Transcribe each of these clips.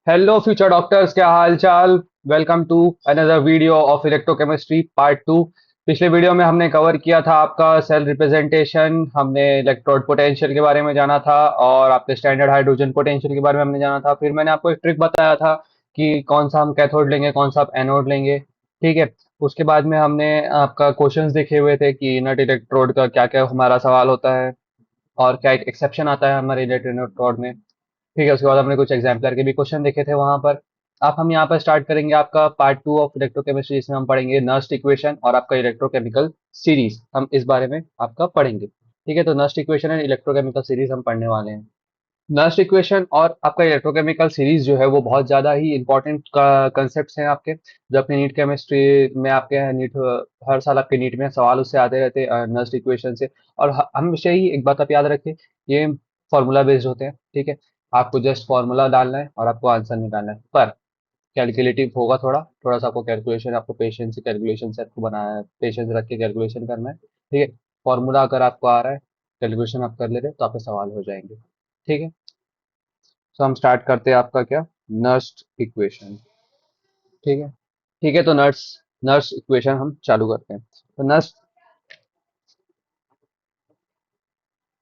Hello future doctors, क्या हाल चाल। Welcome to another video of electrochemistry part two. पिछले वीडियो में हमने कवर किया था आपका सेल रिप्रेजेंटेशन, हमने इलेक्ट्रोड पोटेंशियल के बारे में जाना था और आपके स्टैंडर्ड हाइड्रोजन पोटेंशियल के बारे में हमने जाना था। फिर मैंने आपको एक ट्रिक बताया था कि कौन सा हम कैथोड लेंगे, कौन सा आप एनोड लेंगे। ठीक है। उसके बाद में हमने आपका क्वेश्चंस देखे हुए थे कि इनर्ट इलेक्ट्रोड का क्या क्या हमारा सवाल होता है और क्या एक एक्सेप्शन आता है हमारे इनर्ट इलेक्ट्रोड में। ठीक है। उसके बाद हमने कुछ एग्जाम्पलर के भी क्वेश्चन देखे थे वहां पर। अब हम यहाँ पर स्टार्ट करेंगे आपका पार्ट टू ऑफ इलेक्ट्रोकेमिस्ट्री, जिसमें हम पढ़ेंगे नर्स्ट इक्वेशन और आपका इलेक्ट्रोकेमिकल सीरीज, हम इस बारे में आपका पढ़ेंगे। ठीक है। तो Nernst equation and electrochemical series हम पढ़ने वाले हैं। नर्स्ट इक्वेशन और आपका इलेक्ट्रोकेमिकल सीरीज जो है वो बहुत ज्यादा ही इंपॉर्टेंट कंसेप्ट हैं आपके, जो अपने नीट केमिस्ट्री में आपके नीट, हर साल आपके नीट में सवाल उससे आते रहते हैं नर्स्ट इक्वेशन से। और हमेशा ही एक बात आप याद रखें, ये फॉर्मूला बेस्ड होते हैं। ठीक है। आपको जस्ट फॉर्मूला डालना है और आपको आंसर निकालना है, पर कैलकुलेटिव होगा, थोड़ा थोड़ा सा आपको कैलकुलेशन, आपको पेशेंस से कैलकुलेशन से आपको बनाना है, पेशेंस रख के कैलकुलेशन करना है। ठीक है। फॉर्मूला अगर आपको आ रहा है, कैलकुलेशन आप कर ले रहे हैं, तो आपके सवाल हो जाएंगे। ठीक है। तो हम स्टार्ट करते हैं आपका क्या, नर्स्ट इक्वेशन। ठीक है। ठीक है। तो नर्स्ट नर्स्ट इक्वेशन हम चालू करते हैं। तो नर्स्ट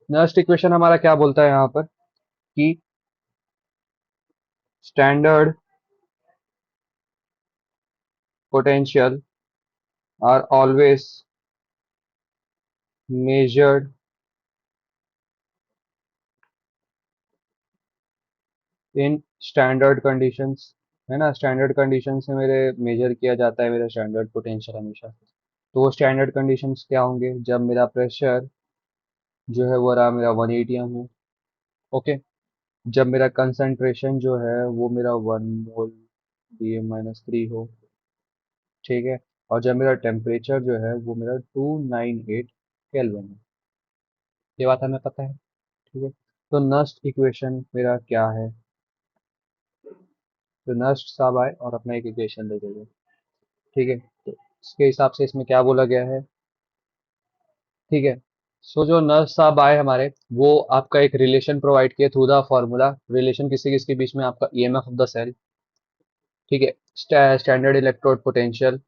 नर्स्ट इक्वेशन हमारा क्या बोलता है यहाँ पर कि standard potential are always measured in standard conditions. है ना, स्टैंडर्ड कंडीशन से मेरे मेजर किया जाता है मेरा स्टैंडर्ड पोटेंशियल हमेशा। तो वो स्टैंडर्ड कंडीशंस क्या होंगे, जब मेरा प्रेशर जो है वो रहा मेरा 1 atm हो। ओके। जब मेरा कंसंट्रेशन जो है वो मेरा 1 मोल DM-3 हो। ठीक है। और जब मेरा टेम्परेचर जो है वो मेरा 298 केल्विन है। ये बात हमें पता है। ठीक है। तो नस्ट इक्वेशन मेरा क्या है, तो नस्ट साहब आए और अपना एक इक्वेशन दे देंगे। ठीक है। तो इसके हिसाब से इसमें क्या बोला गया है। ठीक है। सो जो नर्स साहब आए हमारे, वो आपका एक रिलेशन प्रोवाइड किए थ्रू द फॉर्मूला। रिलेशन किसी किसके बीच में, आपका ईएमएफ ऑफ द सेल। ठीक है। स्टैंडर्ड इलेक्ट्रोड पोटेंशियल,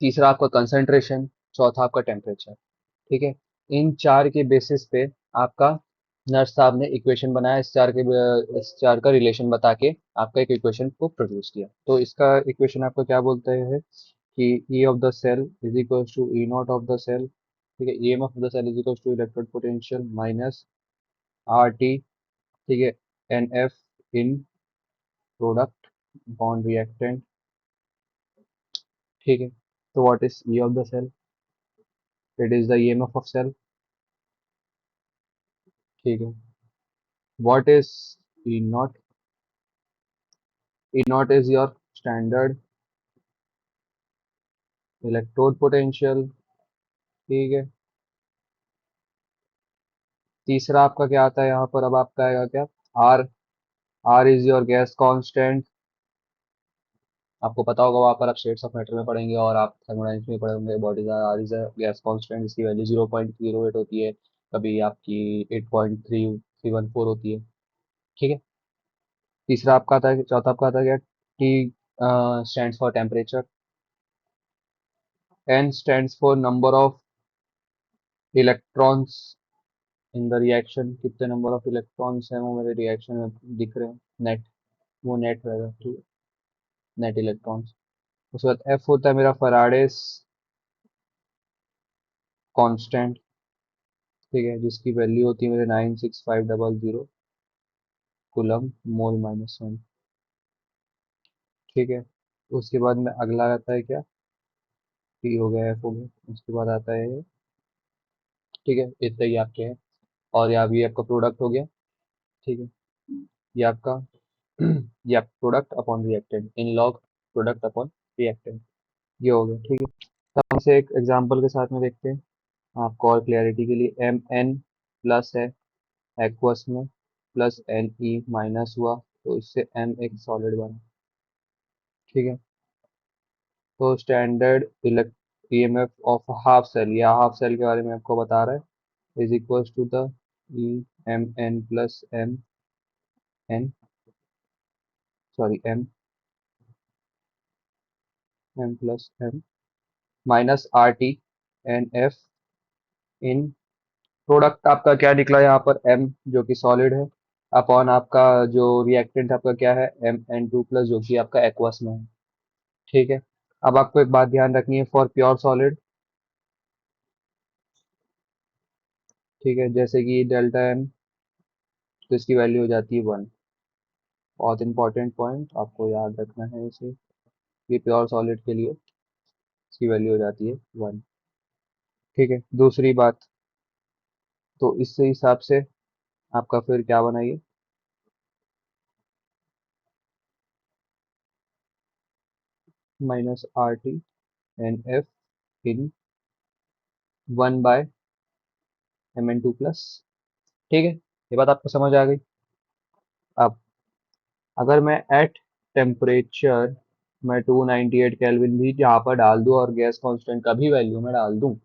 तीसरा आपका कंसंट्रेशन, चौथा आपका टेम्परेचर। ठीक है। इन चार के बेसिस पे आपका नर्स साहब ने इक्वेशन बनाया, इस चार का रिलेशन बता के आपका एक इक्वेशन को प्रोड्यूस किया। तो इसका इक्वेशन आपका क्या बोलते हैं कि E of the cell is equal to E not of the cell. ठीक है। E M of the cell is equal to electrode potential minus R T. ठीक है। N F in product bond reactant. ठीक है। तो what is E of the cell, it is the EMF of cell. ठीक है। What is E naught, E naught is your standard electrode potential. ठीक है। तीसरा आपका क्या आता है यहाँ पर, अब आपका आएगा क्या, R. R is your gas constant. आपको पता होगा वहां पर आप स्टेट्स ऑफ मैटर में पढ़ेंगे और आप थर्मोडायनेमिक्स में पढ़े होंगे, bodies R is a gas constant, इसकी वैल्यू 0.08 होती है, कभी आपकी 8.314 होती है। ठीक है। तीसरा आपका आता है, चौथा आपका आता है क्या, T stands for temperature, N stands for number of electrons in the reaction. कितने नंबर ऑफ इलेक्ट्रॉन्स हैं वो मेरे रिएक्शन में दिख रहे हैं, नेट, वो नेट रहेगा। ठीक है। Net electrons. उसके बाद एफ होता है मेरा फराडेस कांस्टेंट। ठीक है। जिसकी वैल्यू होती है मेरे 96500 कूलम मोल माइनस 1। ठीक है। उसके बाद में अगला आता है क्या, पी हो गया, एफ हो गया, उसके बाद आता है ये। ठीक है। इतना ही आपके हैं। और यहाँ भी आपका प्रोडक्ट हो गया। ठीक है। ये आपका ये आप प्रोडक्ट अपॉन रिएक्टेंट इन लॉग प्रोडक्ट अपॉन रिएक्टेंट, ये हो गया। ठीक है। तो हम इसे एक एग्जांपल के साथ में देखते हैं आपको और क्लैरिटी के लिए। एम एन प्लस है एक्वस में, प्लस एन ई माइनस हुआ, तो इससे एम एक सॉलिड बना। ठीक है। तो standard elect EMF of half cell, या हाफ सेल के बारे में आपको बता रहा है, is equal to the E M N plus M N. Sorry M plus M minus R T N F in product आपका क्या निकला यहाँ पर एम जो कि सॉलिड है अपॉन आपका जो रिएक्टेंट आपका क्या है एम एन टू प्लस जो कि आपका एक्वस में है। ठीक है। अब आपको एक बात ध्यान रखनी है फॉर प्योर सॉलिड। ठीक है, जैसे कि डेल्टा एम तो इसकी वैल्यू हो जाती है 1। बहुत इंपॉर्टेंट पॉइंट आपको याद रखना है इसे। ये प्योर सॉलिड के लिए इसकी वैल्यू हो जाती है 1। ठीक है, दूसरी बात, तो इससे हिसाब से आपका फिर क्या बनाइए minus R T N F in 1/Mn2 plus. ठीक है, ये बात आपको समझ आ गई। अब अगर मैं एट टेम्परेचर मैं 298 केल्विन भी यहाँ पर डाल दूं और गैस कांस्टेंट का भी वैल्यू में डाल दूं,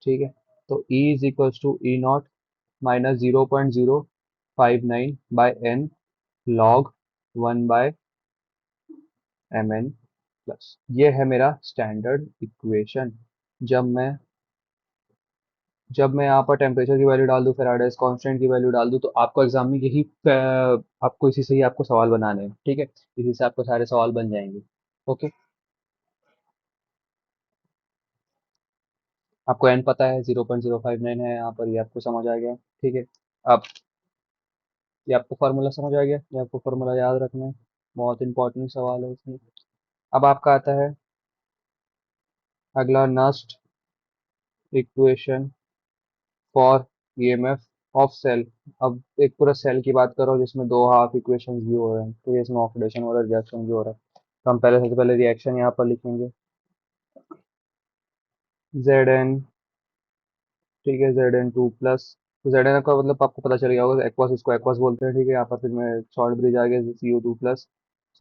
ठीक है, तो E is equals to E naught minus 0.059 by N log 1/Mn plus. ये है मेरा स्टैंडर्ड इक्वेशन। जब मैं जब मैं यहाँ पर टेम्परेचर की वैल्यू डाल दूं फैराडेज कांस्टेंट की वैल्यू डाल दूं तो आपको एग्जाम में यही आपको इसी से ही आपको सवाल बनाने हैं। ठीक है, इसी से आपको सारे सवाल बन जाएंगे। ओके, आपको एन पता है 0.059 है यहाँ पर, ये आपको समझ आ गया। ठीक है, अब ये आपको फार्मूला समझ आ गया, ये आपको फार्मूला याद रखना है, बहुत इंपॉर्टेंट सवाल है इसमें। अब आपका आता है अगला Nernst equation for EMF of cell. अब एक पूरा सेल की बात करो जिसमें दो हाफ इक्वेशंस भी हो रहे हैं, तो ये इसमें ऑक्सीडेशन हो रहा है, रिएक्शन भी हो रहा है। तो हम पहले सबसे पहले रिएक्शन यहाँ पर लिखेंगे जेड एन। ठीक है, जेड एन टू प्लस। तो जेड एन का मतलब आपको पता चल गया होगा, एक्वास इसको एक्वास बोलते हैं। ठीक है, यहाँ पर फिर मैं शॉर्ट ब्रिज आ गया सी ओ टू प्लस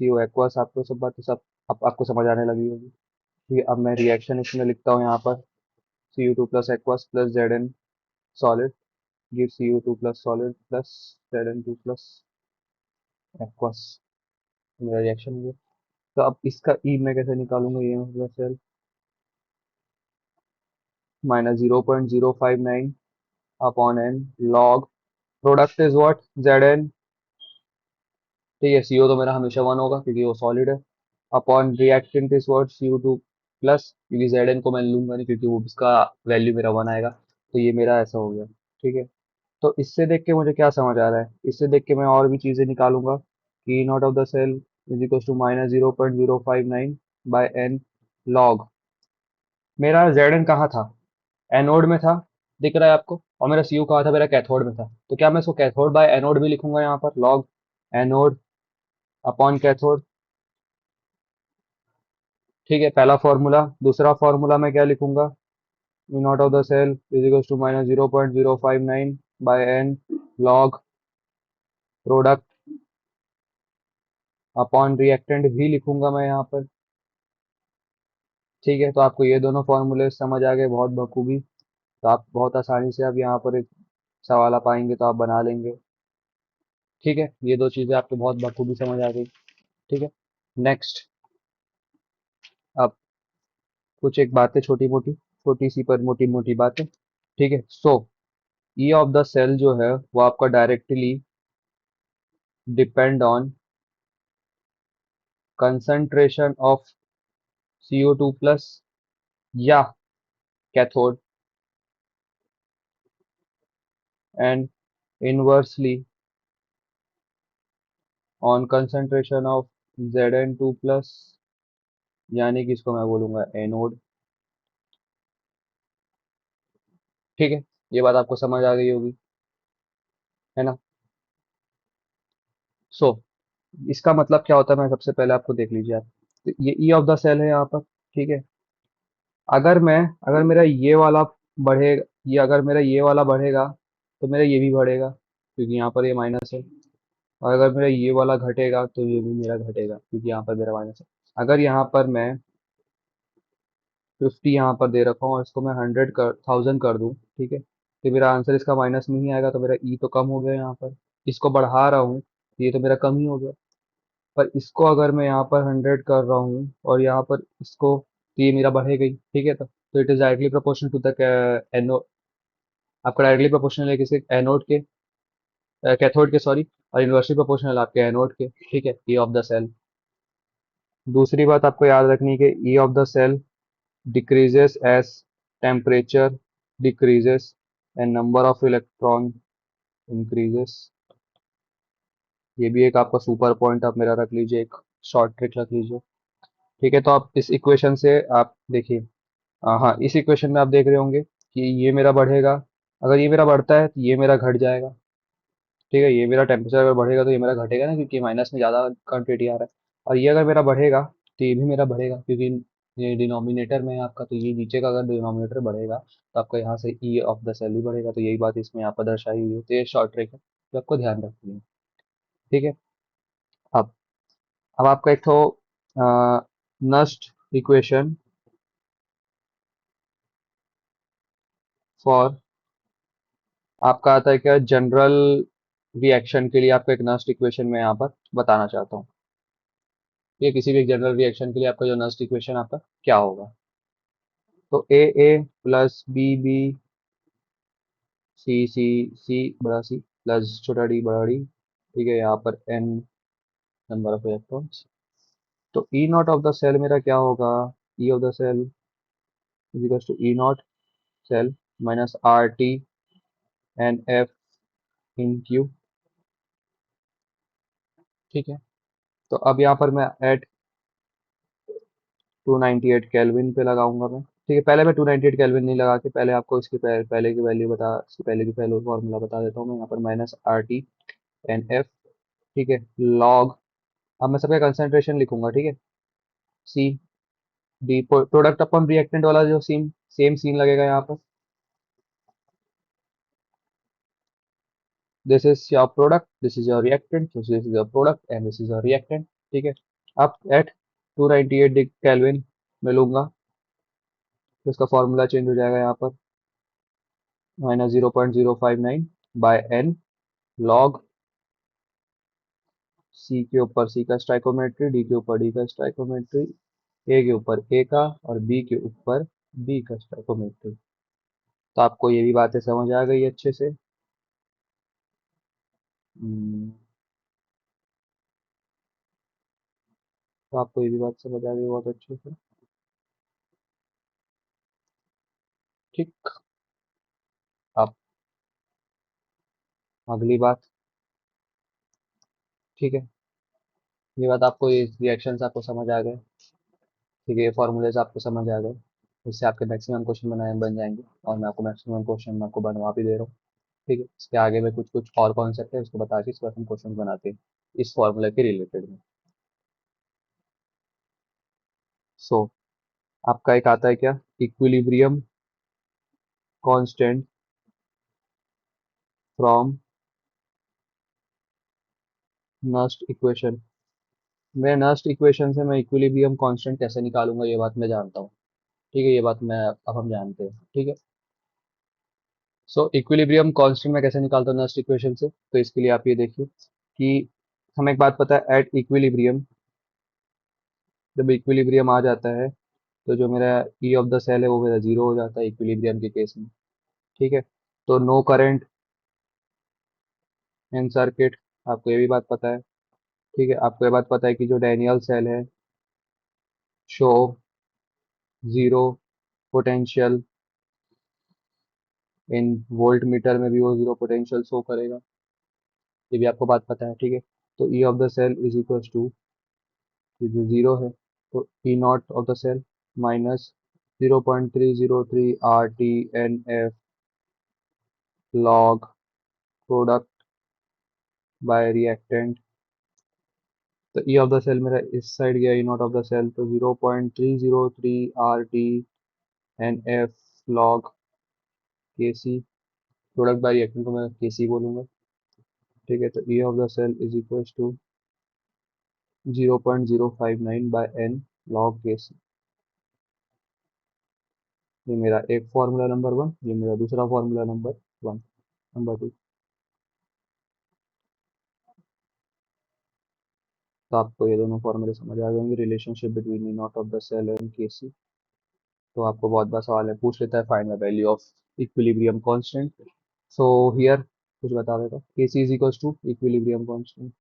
सी ओ एक्वास। आपको सब बात सब अब आपको समझ आने लगी होगी। ठीक है, अब मैं रिएक्शन इसमें लिखता हूँ यहाँ पर C U two plus aqueous plus Z N solid give C U two plus solid plus Z N two plus aqueous. मेरा रिएक्शन हो गया। तो अब इसका ई मैं कैसे निकालूंगा, ये मतलब cell minus 0.059 upon N log product is what Z N. ठीक है, सीओ तो मेरा हमेशा 1 होगा क्योंकि वो सॉलिड है, upon reactant is what CO2 plus, क्योंकि जेड एन को मैं लूंगा नहीं क्योंकि वो उसका वैल्यू मेरा 1 आएगा। तो ये मेरा ऐसा हो गया। ठीक है, तो इससे देख के मुझे क्या समझ आ रहा है, इससे देख के मैं और भी चीजें निकालूंगा कि naught of the cell is equal to minus 0.059 by N log. मेरा जेड एन कहाँ था, एनोड में था, दिख रहा है आपको, और मेरा सीयू कहाँ था, मेरा कैथोड में था। तो क्या मैं इसको कैथोड बाय एनोड भी लिखूंगा यहाँ पर, लॉग एनोड अपॉन कैथोड। ठीक है, पहला फॉर्मूला। दूसरा फॉर्मूला मैं क्या लिखूंगा, E not of the cell is equal to minus 0.059 by N log product upon reactant भी लिखूंगा मैं यहाँ पर। ठीक है, तो आपको ये दोनों फॉर्मूले समझ आ गए बहुत बखूबी। तो आप बहुत आसानी से अब यहाँ पर एक सवाल आप आएंगे तो आप बना लेंगे। ठीक है, ये दो चीजें आपको बहुत बखूबी समझ आ गई। ठीक है, नेक्स्ट। अब कुछ एक बातें छोटी मोटी, छोटी सी पर मोटी मोटी बातें। ठीक है, so E of the cell जो है वो आपका directly depend on concentration of CO2 plus या cathode and inversely on concentration of Zn2 plus, यानी कि इसको मैं बोलूंगा एनोड। ठीक है, ये बात आपको समझ आ गई होगी, है ना। सो इसका मतलब क्या होता है, मैं सबसे पहले आपको देख लीजिए आप, तो ये ई ऑफ द सेल है यहाँ पर। ठीक है, अगर मैं अगर मेरा ये वाला बढ़ेगा, ये अगर मेरा ये वाला बढ़ेगा तो मेरा ये भी बढ़ेगा क्योंकि यहाँ पर ये माइनस है। और अगर मेरा ये वाला घटेगा तो ये भी मेरा घटेगा क्योंकि यहाँ पर मेरा माइनस है। अगर यहाँ पर मैं 50 यहाँ पर दे रखा हूँ और इसको मैं 100 कर दूँ, ठीक है, तो मेरा आंसर इसका माइनस में ही आएगा। तो मेरा ई तो कम हो गया यहाँ पर, इसको बढ़ा रहा हूँ, ये तो मेरा कम ही हो गया। पर इसको अगर मैं यहाँ पर 100 कर रहा हूँ और यहाँ पर इसको, तो ये मेरा बढ़ेगा ही, ठीक है। तो it is directly proportional to the anode, आपका डायरेक्टली प्रोपोर्शनल है किसी एनोड के, कैथोड के सॉरी, और इनवर्सली प्रोपोर्शनल आपके एनोड के, ठीक है, ई ऑफ द सेल। दूसरी बात आपको याद रखनी है कि E of the cell decreases as temperature decreases and number of electron increases। ये भी एक आपका सुपर पॉइंट आप मेरा रख लीजिए, एक शॉर्ट ट्रिक रख लीजिए, ठीक है। तो आप इस इक्वेशन से आप देखिए, हाँ, इस इक्वेशन में आप देख रहे होंगे कि ये मेरा बढ़ेगा, अगर ये मेरा बढ़ता है तो ये मेरा घट जाएगा, ठीक है। ये मेरा टेम्परेचर अगर बढ़ेगा तो ये मेरा घटेगा ना, क्योंकि माइनस में ज़्यादा क्वांटिटी आ रहा है। और ये अगर मेरा बढ़ेगा तो ये भी मेरा बढ़ेगा, क्योंकि ये डिनोमिनेटर में है आपका, तो ये नीचे का अगर डिनोमिनेटर बढ़ेगा तो आपका यहाँ से ई ऑफ द सेल भी बढ़ेगा। तो यही बात इसमें यहाँ पर दर्शाई हुई है, तो ये शॉर्ट ट्रिक है तो आपको ध्यान रखनी है, ठीक है। अब अब आपका एक तो नस्ट इक्वेशन फॉर, आपका आता है क्या, जनरल रिएक्शन के लिए आपका एक नस्ट इक्वेशन मैं यहाँ पर बताना चाहता हूँ। ये किसी भी एक जनरल रिएक्शन के लिए आपका जो नस्ट इक्वेशन आपका क्या होगा। तो ए प्लस बी सी सी बड़ा सी प्लस छोटा डी बड़ा डी, ठीक है। यहाँ पर एन नंबर ऑफ इलेक्ट्रॉन्स। तो E not of the cell मेरा क्या होगा, E of the cell is equal to E naught cell minus R T N F in Q, ठीक है। तो अब यहाँ पर मैं एट 298 केल्विन पे लगाऊंगा मैं, ठीक है। पहले मैं 298 केल्विन नहीं लगा के पहले आपको इसके पहले की वैल्यू बता, इसके पहले की पहले फॉर्मूला बता देता हूँ मैं। यहाँ पर minus R T N F, ठीक है, लॉग, अब मैं सबका कंसंट्रेशन लिखूंगा, ठीक है। C D product upon reactant वाला जो सीन, सेम सीन लगेगा यहाँ पर, this is your product, this is your reactant, this is your product and this is your reactant, ठीक है। अब एट 298 केल्विन में लूंगा तो इसका फॉर्मूला चेंज हो जाएगा यहाँ पर, minus 0.059 by N log c के ऊपर सी का स्टाइकोमेट्री, डी के ऊपर डी का स्टाइकोमेट्री, ए के ऊपर ए का और बी के ऊपर बी का स्टाइकोमेट्री। तो आपको ये भी बातें समझ आ गई अच्छे से। हम्म, तो आपको ये भी बात समझ आ गई बहुत अच्छे से, ठीक। अब अगली बात, ठीक है, ये बात आपको, ये रिएक्शंस आपको समझ आ गए, ठीक है, ये फॉर्मूलेज आपको समझ आ गए, इससे आपके मैक्सिमम क्वेश्चन बनाए बन जाएंगे, और मैं आपको मैक्सिमम क्वेश्चन मैं आपको बनवा भी दे रहा हूँ, ठीक है। इसके आगे में कुछ कुछ और कॉन्सेप्ट है उसको बता के इसके बाद हम क्वेश्चन बनाते हैं इस फॉर्मूला के रिलेटेड में। सो आपका एक आता है क्या, equilibrium constant from Nernst equation. मैं नस्ट इक्वेशन से मैं इक्विलिब्रियम कांस्टेंट कैसे निकालूंगा ये बात मैं जानता हूँ, ठीक है। ये बात मैं, अब हम जानते हैं, ठीक है। सो इक्विलिब्रियम कांस्टेंट मैं कैसे निकालता हूँ नस्ट इक्वेशन से, तो इसके लिए आप ये देखिए कि हमें एक बात पता है, एट इक्विलिब्रियम, जब इक्विलिब्रियम आ जाता है तो जो मेरा ई ऑफ द सेल है वो मेरा जीरो हो जाता है इक्विलिब्रियम के केस में, ठीक है। तो नो करंट इन सर्किट, आपको ये भी बात पता है, ठीक है। आपको ये बात पता है कि जो डैनियल सेल है शो जीरो पोटेंशियल, इन वोल्ट मीटर में भी वो जीरो पोटेंशियल शो करेगा, ये भी आपको बात पता है, ठीक है। तो E of the cell is equal to, ये जो जीरो है तो E not of the cell minus 0.303 R T N F log product by reactant. तो ई ऑफ द सेल मेरा इस साइड गया, E not of the cell, तो 0.303 R T N F log K C, product by reactant को मैं के सी बोलूंगा, ठीक है। तो E of the cell is equal to 0.059 by N log K C. ये मेरा एक फार्मूला नंबर वन, ये मेरा दूसरा formula number one, number two. तो आपको ये दोनों फॉर्मूले समझ आ गए होंगे, relationship between E not of the cell and K C. तो आपको बहुत बार सवाल है पूछ लेता है find the value of equilibrium constant. So here कुछ बता देता, K C is equals to equilibrium constant.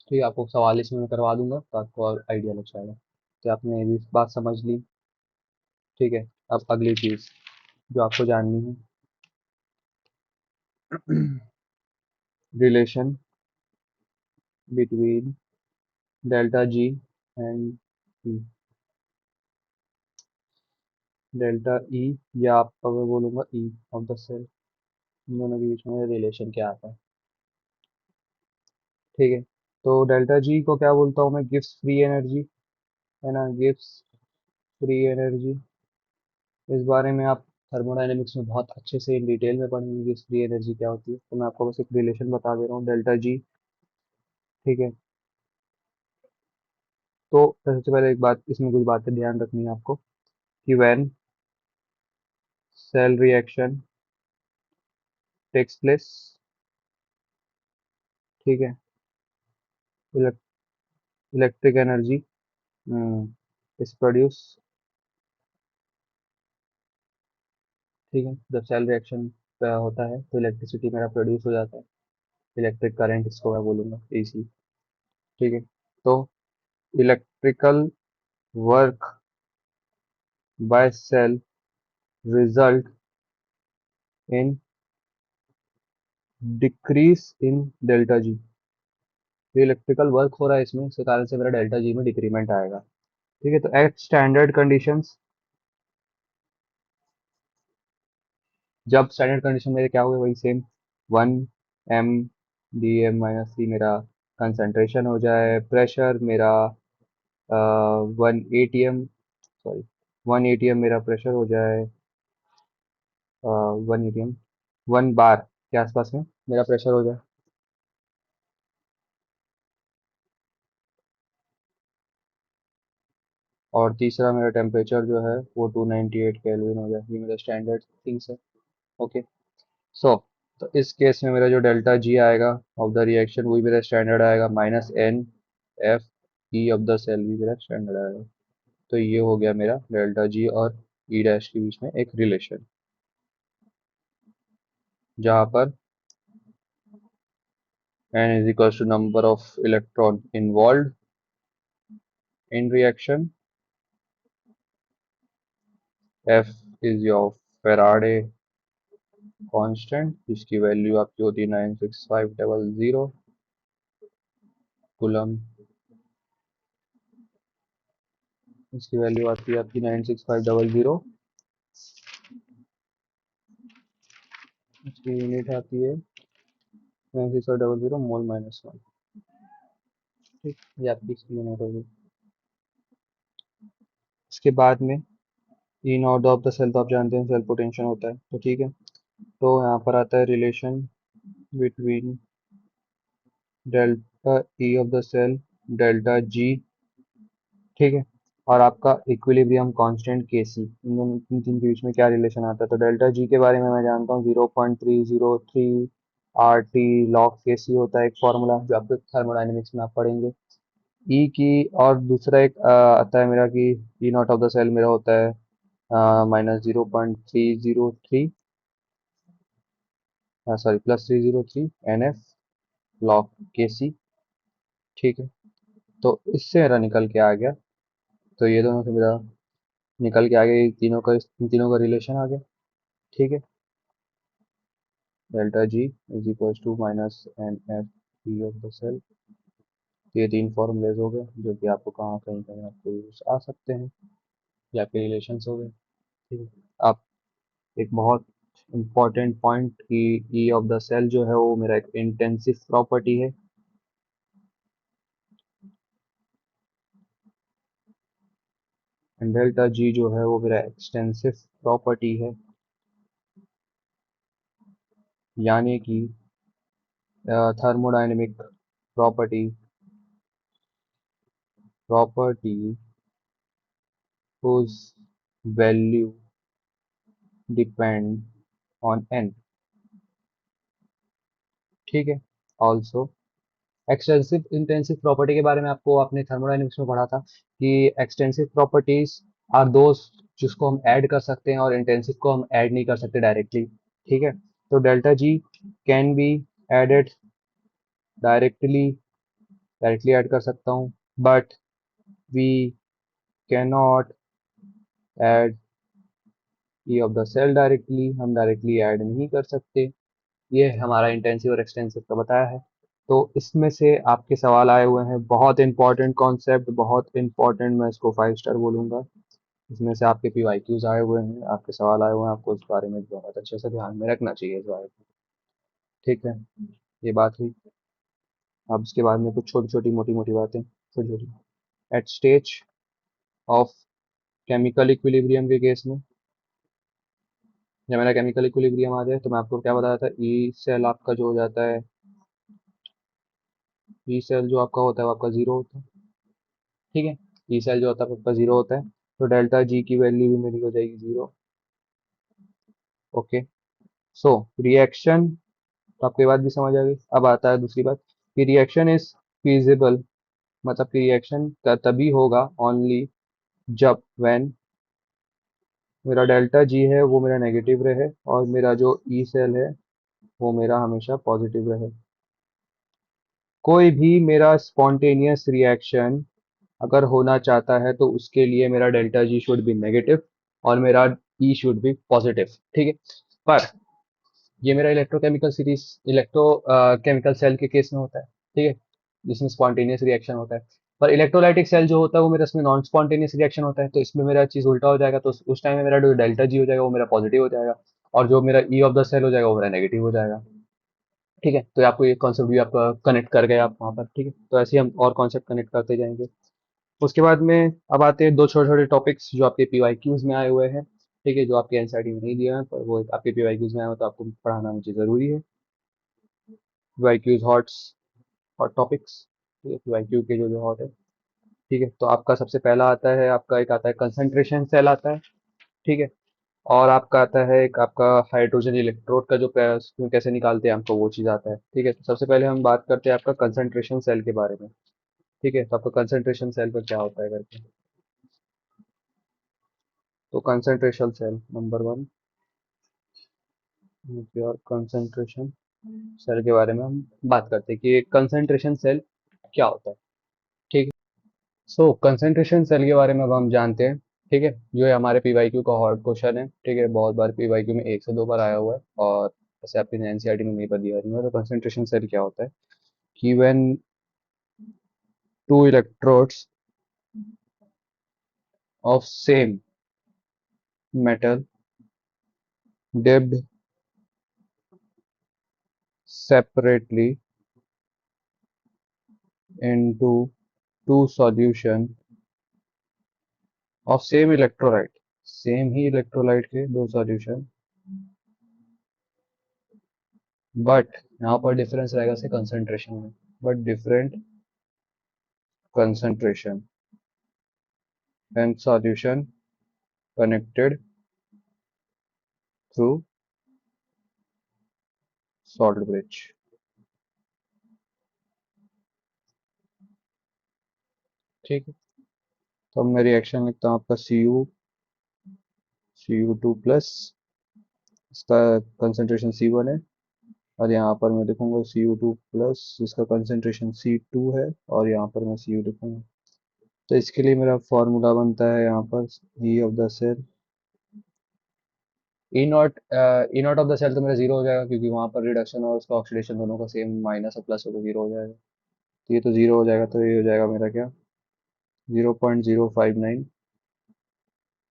ठीक है, आपको सवाल इसमें मैं करवा दूंगा तो आपको और आइडिया लग जाएगा। तो आपने ये भी बात समझ ली। ठीक है, अब अगली चीज जो आपको जाननी है, relation between delta G and E. Delta E, या आपका मैं बोलूंगा ई ऑफ द सेल, इन दोनों के बीच में रिलेशन क्या आता है। ठीक है, तो डेल्टा जी को क्या बोलता हूँ मैं, गिव्स फ्री एनर्जी, है ना, गिव्स फ्री एनर्जी। इस बारे में आप थर्मोडायनेमिक्स में बहुत अच्छे से इन डिटेल में पढ़ेंगे कि फ्री एनर्जी क्या होती है। तो मैं आपको बस एक रिलेशन बता दे रहा हूँ, डेल्टा जी। ठीक है, तो सबसे पहले एक बात, इसमें कुछ बातें ध्यान रखनी है आपको कि when cell reaction takes place, ठीक है, इलेक्ट्रिक एनर्जी इज प्रोड्यूस। ठीक है, जब सेल रिएक्शन होता है तो इलेक्ट्रिसिटी मेरा प्रोड्यूस हो जाता है, इलेक्ट्रिक करंट इसको मैं बोलूंगा, एसी। ठीक है, तो electrical work by cell result in decrease in delta G. जो इलेक्ट्रिकल वर्क हो रहा है इसमें, इसके कारण से मेरा डेल्टा जी में डिक्रीमेंट आएगा। ठीक है, तो एट स्टैंडर्ड कंडीशंस, जब स्टैंडर्ड कंडीशन मेरे क्या हुए वही सेम, 1 m/d(m-c) मेरा कंसंट्रेशन हो जाए, प्रेशर मेरा 1 atm, सॉरी 1 atm मेरा प्रेशर हो जाए, 1 atm 1 बार के आसपास में मेरा प्रेशर हो जाए। और तीसरा मेरा टेम्परेचर जो है वो 298 केल्विन हो जाए, ये मेरा स्टैंडर्ड थिंग्स है। ओके, सो तो इस केस में मेरा जो डेल्टा जी आएगा ऑफ द रिएक्शन वही मेरा स्टैंडर्ड आएगा, -n(f)(e) ऑफ द सेल भी मेरा स्टैंडर्ड आएगा। तो ये हो गया मेरा डेल्टा जी और ई डैश के बीच में एक रिलेशन, जहाँ पर n is equals to number of electron involved in reaction, f is your Faraday constant, जिसकी वैल्यू आपकी होती है 96500 कूलम। इसकी वैल्यू आती है आपकी 96500, इसकी यूनिट आती है 96500 मोल-1। ठीक, ये आपकी इसकी यूनिट होगी। इसके बाद में ई नॉट ऑफ द सेल, तो आप जानते हैं सेल पोटेंशियल होता है, तो ठीक है, तो यहाँ पर आता है relation between delta E of the cell, delta G, ठीक है, और आपका इक्विलिब्रियम कांस्टेंट के सी, इन दोनों इन तीन के बीच में क्या रिलेशन आता है। तो डेल्टा जी के बारे में मैं जानता हूँ 0.303 आर टी लॉग के सी होता है एक फॉर्मूला, जो आपके थर्मोडाइनमिक्स में आप पढ़ेंगे। ई की, और दूसरा एक आता है मेरा कि E not of the cell मेरा होता है -0.303, सॉरी +303 NF लॉग के सी। ठीक है, तो इससे मेरा निकल के आ गया, तो ये दोनों से मेरा निकल के आ गया, ये तीनों का, इन तीनों का रिलेशन आ गया। ठीक है, delta G is equals to -NF of the cell. ये तीन फॉर्मूलेज हो गए जो कि आपको कहाँ कहीं कहीं आपको यूज आ सकते हैं, या आपके रिलेशंस हो गए। ठीक है, आप एक बहुत इंपॉर्टेंट पॉइंट की, ई ऑफ द सेल जो है वो मेरा एक इंटेंसिव प्रॉपर्टी है, एंड डेल्टा जी जो है वो मेरा एक्सटेंसिव प्रॉपर्टी है। यानी कि thermodynamic property property whose value depend on n। ठीक है, ऑल्सो एक्सटेंसिव इंटेंसिव प्रॉपर्टी के बारे में आपको आपने थर्मोडायनेमिक्स में पढ़ा था कि एक्सटेंसिव प्रॉपर्टीज आर दोज जिसको हम ऐड कर सकते हैं और इंटेंसिव को हम ऐड नहीं कर सकते डायरेक्टली। ठीक है, तो delta G can be added directly, directly add कर सकता हूँ, but we can not add E of the cell directly, हम डायरेक्टली ऐड नहीं कर सकते। ये हमारा इंटेंसिव और एक्सटेंसिव का बताया है। तो इसमें से आपके सवाल आए हुए हैं, बहुत इंपॉर्टेंट कॉन्सेप्ट, बहुत इंपॉर्टेंट, मैं इसको 5 स्टार बोलूंगा। इसमें से आपके पीवाईक्यूज आए हुए हैं, आपके सवाल आए हुए हैं, आपको इस बारे में बहुत अच्छे से ध्यान में रखना चाहिए इस बारे में। ठीक है, ये बात हुई। अब इसके बाद में कुछ छोटी छोटी मोटी मोटी बातें, छोटी छोटी। At stage of chemical equilibrium के केस में, जब मेरा केमिकल इक्विलिब्रियम आ जाए तो मैं आपको क्या बताया था, ई सेल आपका जो हो जाता है, ई सेल जो आपका होता है वो आपका जीरो होता है। ठीक है, ई सेल जो होता है आपका जीरो होता है, तो डेल्टा जी की वैल्यू भी मेरी हो जाएगी जीरो। ओके, सो रिएक्शन, तो आपको ये बात भी समझ आ गई। अब आता है दूसरी बात कि रिएक्शन इज फीजिबल, मतलब कि रिएक्शन का तभी होगा ओनली जब व्हेन मेरा डेल्टा जी है वो मेरा नेगेटिव रहे और मेरा जो ई सेल है वो मेरा हमेशा पॉजिटिव रहे। कोई भी मेरा स्पॉन्टेनियस रिएक्शन अगर होना चाहता है तो उसके लिए मेरा delta G should be negative और मेरा ई शुड बी पॉजिटिव। ठीक है, पर ये मेरा electrochemical series, electro chemical cell के केस में होता है। ठीक है, जिसमें स्पॉन्टेनियस रिएक्शन होता है। पर इलेक्ट्रोलाइटिक सेल जो होता है वो मेरा इसमें नॉन स्पॉन्टेनियस रिएक्शन होता है, तो इसमें मेरा चीज उल्टा हो जाएगा। तो उस टाइम में मेरा जो डेल्टा जी हो जाएगा वो मेरा पॉजिटिव हो जाएगा और जो मेरा ई ऑफ द सेल हो जाएगा वो मेरा नेगेटिव हो जाएगा। ठीक है, तो आपको ये कॉन्सेप्ट भी आपका कनेक्ट कर गए आप वहाँ पर। ठीक है, तो ऐसे ही हम और कॉन्सेप्ट कनेक्ट करते जाएंगे। उसके बाद में अब आते हैं दो छोटे छोटे टॉपिक्स जो आपके पीवाईक्यूज में आए हुए हैं। ठीक है, जो आपके एनसीईआरटी में नहीं दिए हैं पर वो आपके पीवाईक्यूज में आए हो तो आपको पढ़ाना मुझे जरूरी है। पीवाईक्यूज हॉट टॉपिक्स, ठीक है, पीवाईक्यू के जो जो हॉट है। ठीक है, तो आपका सबसे पहला आता है, आपका एक आता है कंसंट्रेशन सेल आता है। ठीक है, और आपका आता है एक आपका हाइड्रोजन इलेक्ट्रोड का जो कैसे निकालते हैं आपको वो चीज़ आता है। ठीक है, तो सबसे पहले हम बात करते हैं आपका कंसंट्रेशन सेल के बारे में। ठीक है, तो आपका कंसंट्रेशन सेल का क्या होता है करके, तो कंसंट्रेशन सेल नंबर वन, और कंसंट्रेशन सेल के बारे में हम बात करते हैं कि कंसंट्रेशन सेल क्या होता है। ठीक है, सो कंसंट्रेशन सेल के बारे में अब हम जानते हैं। ठीक है, जो है हमारे पीवाईक्यू का हॉट क्वेश्चन है। ठीक है, बहुत बार पीवाईक्यू में 1 से 2 बार आया हुआ है और ऐसे आपकी एनसीईआरटी में नहीं पर दिया नहीं हुआ। तो कंसंट्रेशन सेल क्या होता है कि when two electrodes of same metal dipped separately into two solution of same electrolyte, same he electrolyte के दो सॉल्यूशन, बट यहाँ पर डिफरेंस रहेगा से कंसंट्रेशन में, but different concentration and solution connected through salt bridge। ठीक है, तो अब मैं रिएक्शन लिखता हूँ आपका Cu2 प्लस, इसका कंसंट्रेशन C1 है, और यहाँ पर मैं लिखूंगा Cu2 प्लस इसका कंसंट्रेशन C2 है, और यहाँ पर मैं Cu लिखूंगा। तो इसके लिए मेरा फॉर्मूला बनता है यहाँ पर E of the cell, E not of the cell तो मेरा जीरो हो जाएगा क्योंकि वहां पर रिडक्शन और उसका ऑक्सीडेशन दोनों का सेम माइनस और प्लस होकर जीरो हो जाएगा। तो ये तो जीरो हो जाएगा, तो ये हो जाएगा मेरा क्या, 0.059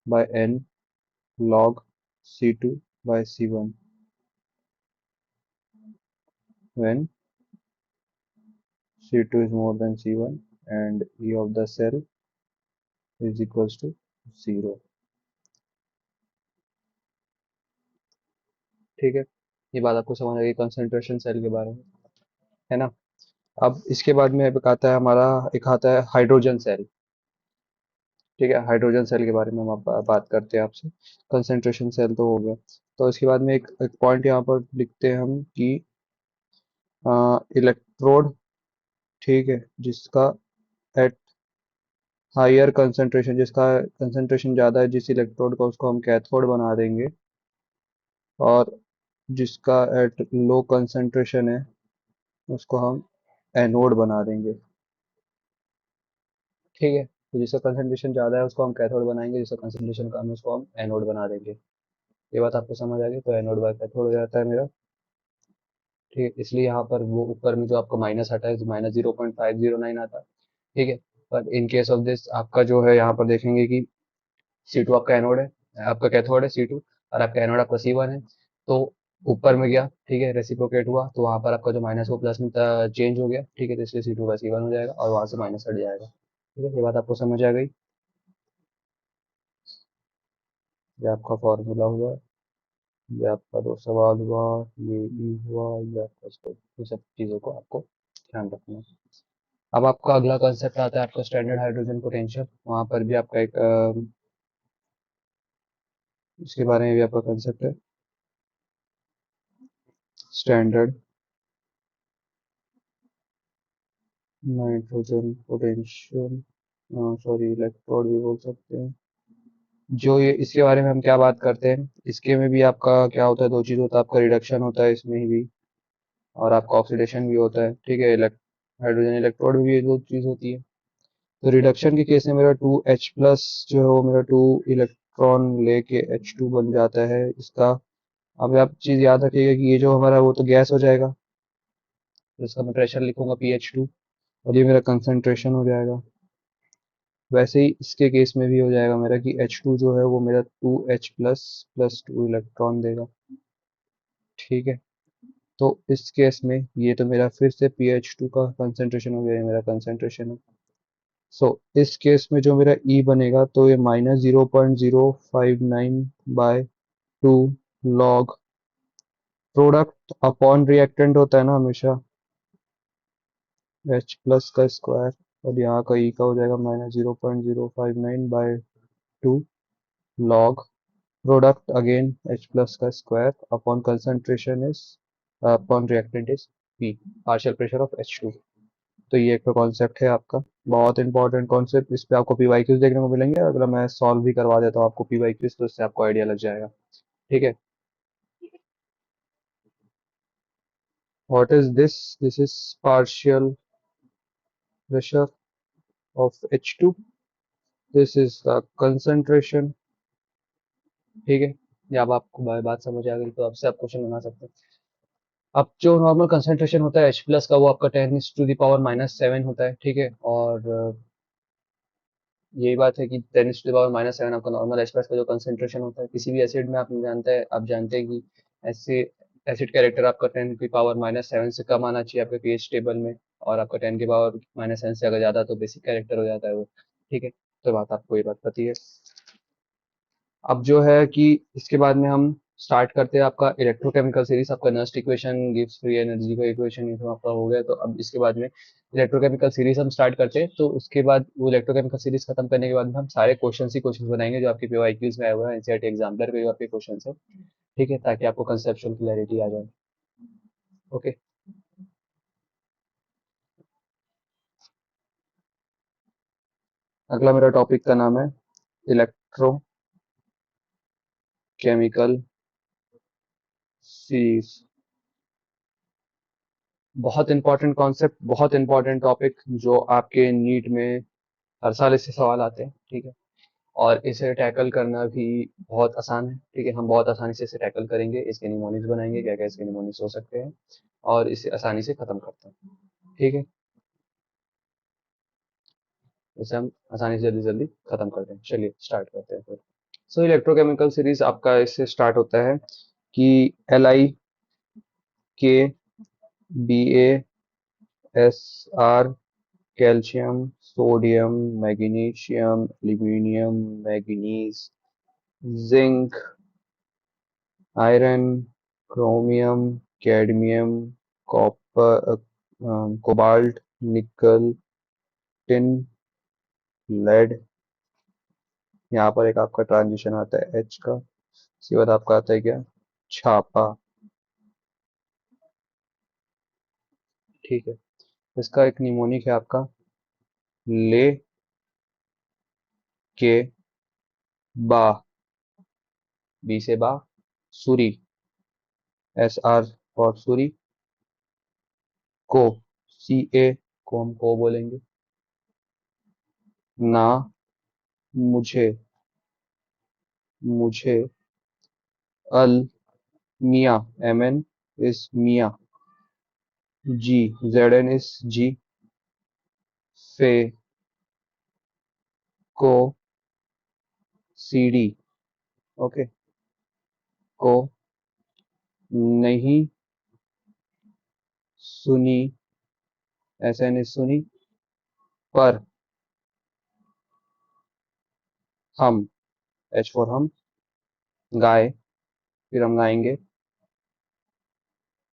by N log C2 by C1 when C2 is more than C1 and E of the cell is equals to 0। ठीक है, ये बात आपको समझ आ गई कंसंट्रेशन सेल के बारे में, है ना। अब इसके बाद में एक आता है हमारा, एक आता है हाइड्रोजन सेल। ठीक है, हाइड्रोजन सेल के बारे में हम आप बात करते हैं आपसे। कंसंट्रेशन सेल तो हो गया, तो इसके बाद में एक पॉइंट यहाँ पर लिखते हैं हम कि इलेक्ट्रोड, ठीक है, जिसका एट हायर कंसंट्रेशन, जिसका कंसंट्रेशन ज़्यादा है जिस इलेक्ट्रोड का, उसको हम कैथोड बना देंगे। और जिसका एट लो कंसंट्रेशन है उसको हम एनोड बना देंगे। ठीक है, तो जिसका कंसंट्रेशन ज़्यादा है उसको हम कैथोड बनाएंगे, जिसका कंसंट्रेशन कम है उसको हम एनोड बना देंगे। ये बात आपको समझ आ गई? तो एनोड बाय कैथोड हो जाता है मेरा। ठीक है, इसलिए यहाँ पर वो ऊपर में जो आपका माइनस आता है, -0.509 आता है। ठीक है, पर इन केस ऑफ दिस आपका जो है यहाँ पर देखेंगे कि C2 आपका एनोड है, आपका कैथोड है C2, और आपका एनोड आपका C1 है। तो ऊपर में गया, ठीक है, रेसिप्रोकेट हुआ, तो वहां पर आपका जो माइनस वो प्लस में चेंज हो गया। ठीक है, तो इसलिए C2 का C1 हो जाएगा और वहां से माइनस हट जाएगा। ठीक है, ये बात आपको समझ आ गई? ये आपका फॉर्मूला हुआ, ये आपका दो सवाल हुआ, ये ई हुआ, ये आपका स्कोप। इन सब चीज़ों को आपको ध्यान रखना है। अब आपका अगला कंसेप्ट आता है आपका स्टैंडर्ड हाइड्रोजन पोटेंशियल। वहां पर भी आपका एक इसके बारे में भी आपका कंसेप्ट है, standard nitrogen potential, sorry electrode भी बोल सकते हैं। जो ये इसके बारे में हम क्या बात करते हैं, इसके में भी आपका क्या होता है, दो चीज होता है, आपका रिडक्शन होता है इसमें ही भी, और आपका ऑक्सीडेशन भी होता है। ठीक है, हाइड्रोजन इलेक्ट्रोड भी ये दो चीज होती है। तो रिडक्शन के केस में मेरा 2H+ जो है वो मेरा 2 इलेक्ट्रॉन लेके H2 बन जाता है इसका। अब आप चीज याद रखिएगा कि ये जो हमारा वो तो गैस हो जाएगा, तो इसका मैं प्रेशर लिखूंगा pH2, और ये मेरा कंसंट्रेशन हो जाएगा। वैसे ही इसके केस में भी हो जाएगा मेरा कि H2 जो है वो मेरा 2H+ प्लस 2 इलेक्ट्रॉन देगा। ठीक है, तो इस केस में ये तो मेरा फिर से pH2 का कंसंट्रेशन हो गया, ये मेरा कंसंट्रेशन है। सो इस केस में जो मेरा E बनेगा, तो ये -0.059/2 लॉग प्रोडक्ट अपॉन रिएक्टेंट होता है ना हमेशा, H+ का स्क्वायर, और यहाँ का E का हो जाएगा -0.059/2 लॉग प्रोडक्ट अगेन H+ का square upon concentration is upon reactant is P, partial pressure of H2। तो ये एक कॉन्सेप्ट है आपका, बहुत इंपॉर्टेंट कॉन्सेप्ट। इस पे आपको पीवाईक्यूज देखने को मिलेंगे, अगर मैं सॉल्व भी करवा देता हूँ आपको पीवाईक्यूज, तो इससे आपको आइडिया लग जाएगा। ठीक है, what is this? This is partial pressure of H2, this is the concentration. ठीक है, ये अब आपको बात समझ आ गई, तो आपसे आप क्वेश्चन बना सकते हैं। अब जो नॉर्मल कंसंट्रेशन होता है H+ का, वो आपका 10⁻⁻⁷ होता है। ठीक है, और यही बात है कि 10⁻⁻⁷ आपका नॉर्मल H+ का जो कंसंट्रेशन होता है किसी भी एसिड में, आप जानते हैं कि ऐसे एसिड कैरेक्टर आपका 10⁻⁻⁷ से कम आना चाहिए आपके पीएच टेबल में, और आपका 10⁻⁻⁷ से अगर ज्यादा तो बेसिक कैरेक्टर हो जाता है वो। ठीक है, तो बात आपको ये बात पता है। अब जो है कि इसके बाद में हम स्टार्ट करते हैं आपका इलेक्ट्रोकेमिकल सीरीज। आपका Nernst equation gives free energy का इक्वेशन ये सब आपका हो गया। तो अब इसके बाद में इलेक्ट्रोकेमिकल सीरीज हम स्टार्ट करते हैं। तो उसके बाद वो इलेक्ट्रोकेमिकल सीरीज खत्म करने के बाद में हम सारे क्वेश्चन ही क्वेश्चन बनाएंगे जो आपके पीवाईक्यूज में आए हुए हैं, एनसीईआरटी एग्जाम्पलर के जो आपके क्वेश्चन है। ठीक है, ताकि आपको कंसेप्चुअल क्लैरिटी आ जाए। ओके, अगला मेरा टॉपिक का नाम है इलेक्ट्रोकेमिकल सीरीज। बहुत इंपॉर्टेंट कॉन्सेप्ट, बहुत इंपॉर्टेंट टॉपिक, जो आपके नीट में हर साल इससे सवाल आते हैं। ठीक है, और इसे टैकल करना भी बहुत आसान है। ठीक है, हम बहुत आसानी से इसे टैकल करेंगे, इसके निमोनिक्स बनाएंगे, क्या क्या इसके निमोनिक्स हो सकते हैं, और इसे आसानी से खत्म करते हैं। ठीक है, इसे हम आसानी से जल्दी जल्दी खत्म करते हैं। चलिए स्टार्ट करते हैं फिर। सो इलेक्ट्रोकेमिकल सीरीज आपका इससे स्टार्ट होता है कि LiKBaSr, calcium, sodium, magnesium, aluminium, manganese, zinc, iron, chromium, cadmium, copper, cobalt, निकल, टिन, लेड। यहाँ पर एक आपका ट्रांजिशन आता है H का। इसके बाद आपका आता है क्या, छापा। ठीक है। इसका एक निमोनिक है आपका, ले के बा, बी से बा, Suri, S R for Suri, को, सी ए को हम को बोलेंगे, ना, मुझे, मुझे, अल, मिया, एम एन इज मिया, जी, जेड एन इज जी, फे, को, सी डी, ओके, को, नहीं, सुनी, एस एन इज सुनी, पर, हम, एच फॉर हम, गाय, फिर हम गाएंगे,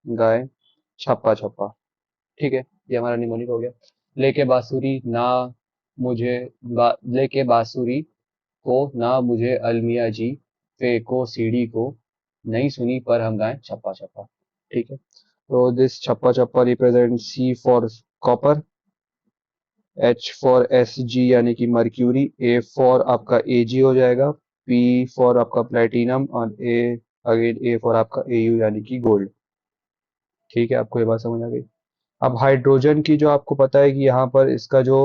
गाय, छप्पा छप्पा। ठीक है, ये हमारा निमोनिक हो गया। लेके बांसुरी ना, मुझे, लेके बांसुरी को, ना मुझे अलमिया जी, फे को सीढ़ी को, नहीं सुनी पर हम गाएं छप्पा छप्पा। ठीक है, तो दिस छप्पा छप्पा represent C for copper, H for S G यानी कि मर्क्यूरी, ए फॉर आपका ए जी हो जाएगा, पी फॉर आपका प्लेटिनम, और ए अगेन ए फॉर आपका ए यू यानी कि गोल्ड। ठीक है, आपको ये बात समझ आ गई। अब हाइड्रोजन की जो आपको पता है कि यहाँ पर इसका जो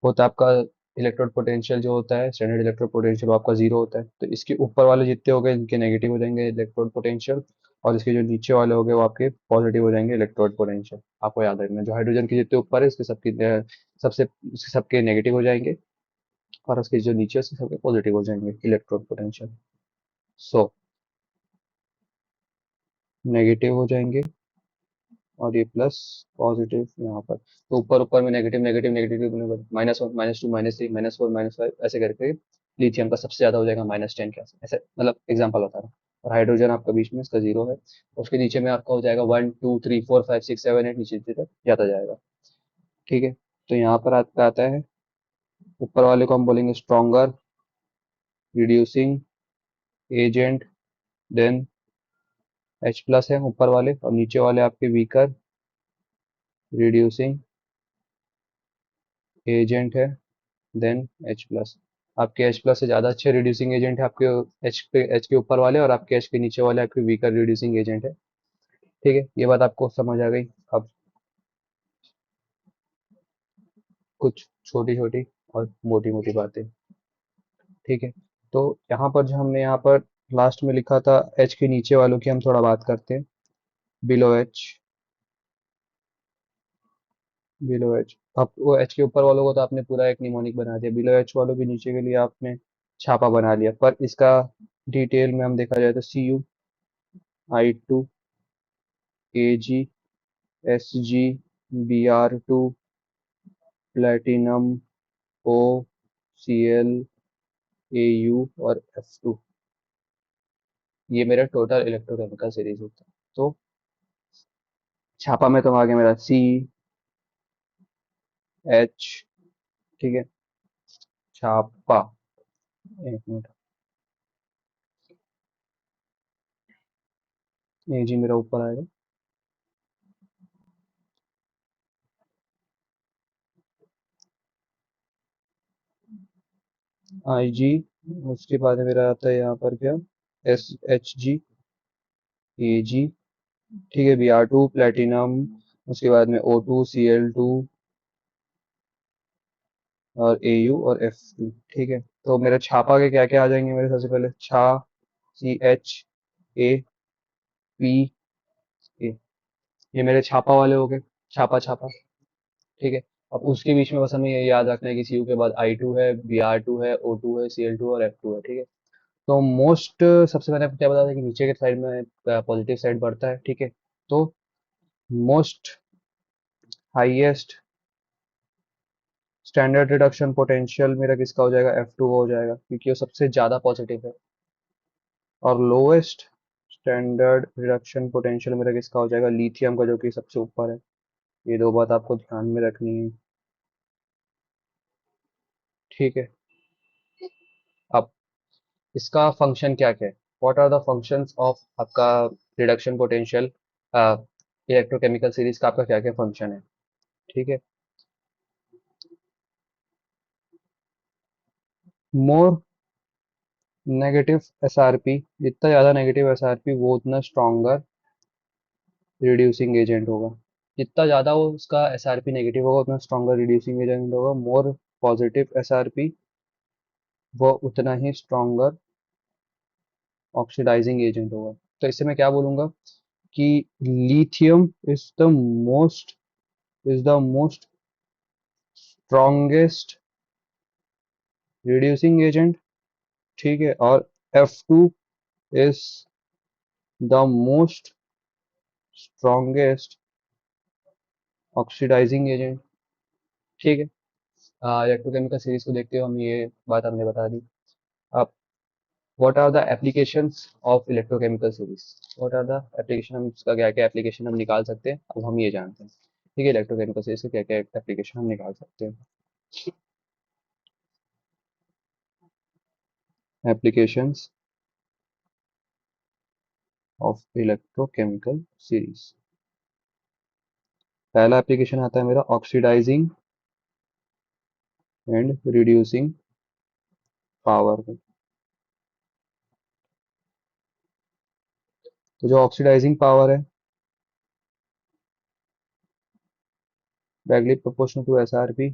होता है आपका इलेक्ट्रोड पोटेंशियल जो होता है, स्टैंडर्ड इलेक्ट्रोड पोटेंशियल, वो आपका जीरो होता है। तो इसके ऊपर वाले जितने हो गए इनके नेगेटिव हो जाएंगे इलेक्ट्रोड पोटेंशियल, और इसके जो नीचे वाले हो गए वो आपके पॉजिटिव हो जाएंगे इलेक्ट्रोड पोटेंशियल। आपको याद रखना है, जो हाइड्रोजन के जितने ऊपर है इसके सबके सबसे इसके सबके नेगेटिव हो जाएंगे, और उसके जो नीचे है उसके सबके पॉजिटिव हो जाएंगे इलेक्ट्रोड पोटेंशियल। सो नेगेटिव हो जाएंगे, और ये प्लस पॉजिटिव यहाँ पर, तो ऊपर ऊपर में नेगेटिव नेगेटिव नेगेटिव, -1 -2 -3 -4 -5 ऐसे करके लिथियम का सबसे ज्यादा हो जाएगा -10 के आसपास, ऐसे मतलब एग्जांपल बता रहा हूँ। और हाइड्रोजन आपका बीच में इसका जीरो है, उसके नीचे में आपका हो जाएगा 1 2 3 4 5 6 7 8, नीचे नीचे तक जाता जाएगा। ठीक है, तो यहाँ पर आपका आता है, ऊपर वाले को हम बोलेंगे stronger, reducing agent, then H plus है ऊपर वाले, और नीचे वाले आपके वीकर, रिड्यूसिंग एजेंट है, देन H प्लस। आपके H प्लस से ज़्यादा अच्छे रिड्यूसिंग एजेंट है आपके H के ऊपर वाले, और आपके H के नीचे वाले आपके वीकर रिड्यूसिंग एजेंट है। ठीक है, ये बात आपको समझ आ गई। अब कुछ छोटी छोटी और मोटी मोटी बातें। ठीक है, तो यहाँ पर जो हमने यहाँ पर लास्ट में लिखा था H के नीचे वालों की हम थोड़ा बात करते हैं। बिलो एच, बिलो एच, अब वो H के ऊपर वालों को तो आपने पूरा एक निमोनिक बना दिया, बिलो एच वालों के नीचे के लिए आपने छापा बना लिया, पर इसका डिटेल में हम देखा जाए तो Cu, I2, Ag, Sg, Br2, platinum, O, Cl, Au और F2, ये मेरा टोटल इलेक्ट्रोकेमिकल सीरीज होता है। तो छापा में तो आ गया मेरा CH। ठीक है, छापा, एक मिनट, Ag मेरा ऊपर आएगा, Ig, उसके बाद मेरा आता है यहाँ पर क्या, SHg, Ag, ठीक है, Br2 प्लेटिनम, उसके बाद में O2 Cl2 और Au और F2। ठीक है, तो मेरा छापा के क्या क्या आ जाएंगे मेरे, सबसे पहले छा, CH, A, P, A, ये मेरे छापा वाले हो गए, छापा छापा। ठीक है, अब उसके बीच में बस हमें ये याद रखना है कि Cu के बाद I2 है, Br2 है, O2 है, Cl2 और F2 है। ठीक है, तो मोस्ट, सबसे मैंने आपको क्या बताया था कि नीचे के साइड में पॉजिटिव साइड बढ़ता है। ठीक है, तो most highest standard reduction potential मेरा किसका हो जाएगा, F2 हो जाएगा, क्योंकि वो सबसे ज्यादा पॉजिटिव है। और लोएस्ट स्टैंडर्ड रिडक्शन पोटेंशियल मेरा किसका हो जाएगा, लिथियम का, जो कि सबसे ऊपर है। ये दो बात आपको ध्यान में रखनी है। ठीक है, अब इसका फंक्शन क्या क्या है, what are the functions of आपका रिडक्शन पोटेंशियल इलेक्ट्रोकेमिकल सीरीज का, आपका क्या क्या फंक्शन है। ठीक है। मोर नेगेटिव एसआरपी, जितना ज़्यादा नेगेटिव एसआरपी वो उतना स्ट्रॉन्गर रिड्यूसिंग एजेंट होगा। जितना ज़्यादा वो उसका एसआरपी नेगेटिव होगा उतना स्ट्रॉन्गर रिड्यूसिंग एजेंट होगा। मोर पॉजिटिव एसआरपी वो उतना ही स्ट्रॉन्गर ऑक्सीडाइजिंग एजेंट होगा। तो इससे मैं क्या बोलूँगा कि lithium most is the most strongest reducing agent. ठीक है। और F2 is the most strongest oxidising agent. ठीक है। इलेक्ट्रोकेमिकल सीरीज को देखते हुए हम ये बात हमने बता दी। अब what are the applications of electrochemical series, what are the application, हम इसका क्या क्या एप्लीकेशन हम निकाल सकते हैं, अब हम ये जानते हैं। ठीक है, इलेक्ट्रोकेमिकल सीरीज के क्या क्या एप्लीकेशन हम निकाल सकते हैं। एप्लीकेशंस ऑफ इलेक्ट्रोकेमिकल सीरीज, पहला एप्लीकेशन आता है मेरा ऑक्सीडाइजिंग एंड रिड्यूसिंग पावर। तो जो ऑक्सीडाइजिंग पावर है directly proportional to SRP,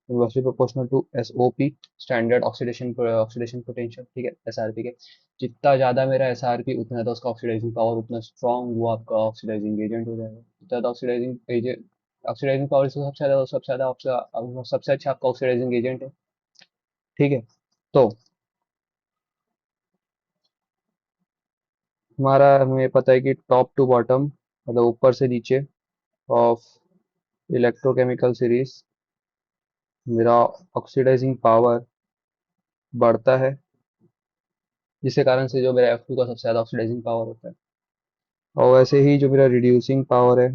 inversely proportional to SOP, standard oxidation oxidation potential. ठीक है, एसआरपी के जितना ज़्यादा मेरा एसआरपी उतना ज़्यादा उसका ऑक्सीडाइजिंग पावर उतना स्ट्रॉन्ग वो आपका ऑक्सीडाइजिंग एजेंट हो जाएगा। जितना ज़्यादा ऑक्सीडाइजिंग एजेंट, ऑक्सीडाइजिंग पावर से सबसे अच्छा आपका ऑक्सीडाइजिंग एजेंट है। ठीक है। तो हमारा हमें पता है कि टॉप टू बॉटम मतलब ऊपर से नीचे ऑफ इलेक्ट्रोकेमिकल सीरीज मेरा ऑक्सीडाइजिंग पावर बढ़ता है, जिसके कारण से जो मेरा F2 का सबसे ज़्यादा ऑक्सीडाइजिंग पावर होता है। और वैसे ही जो मेरा रिड्यूसिंग पावर है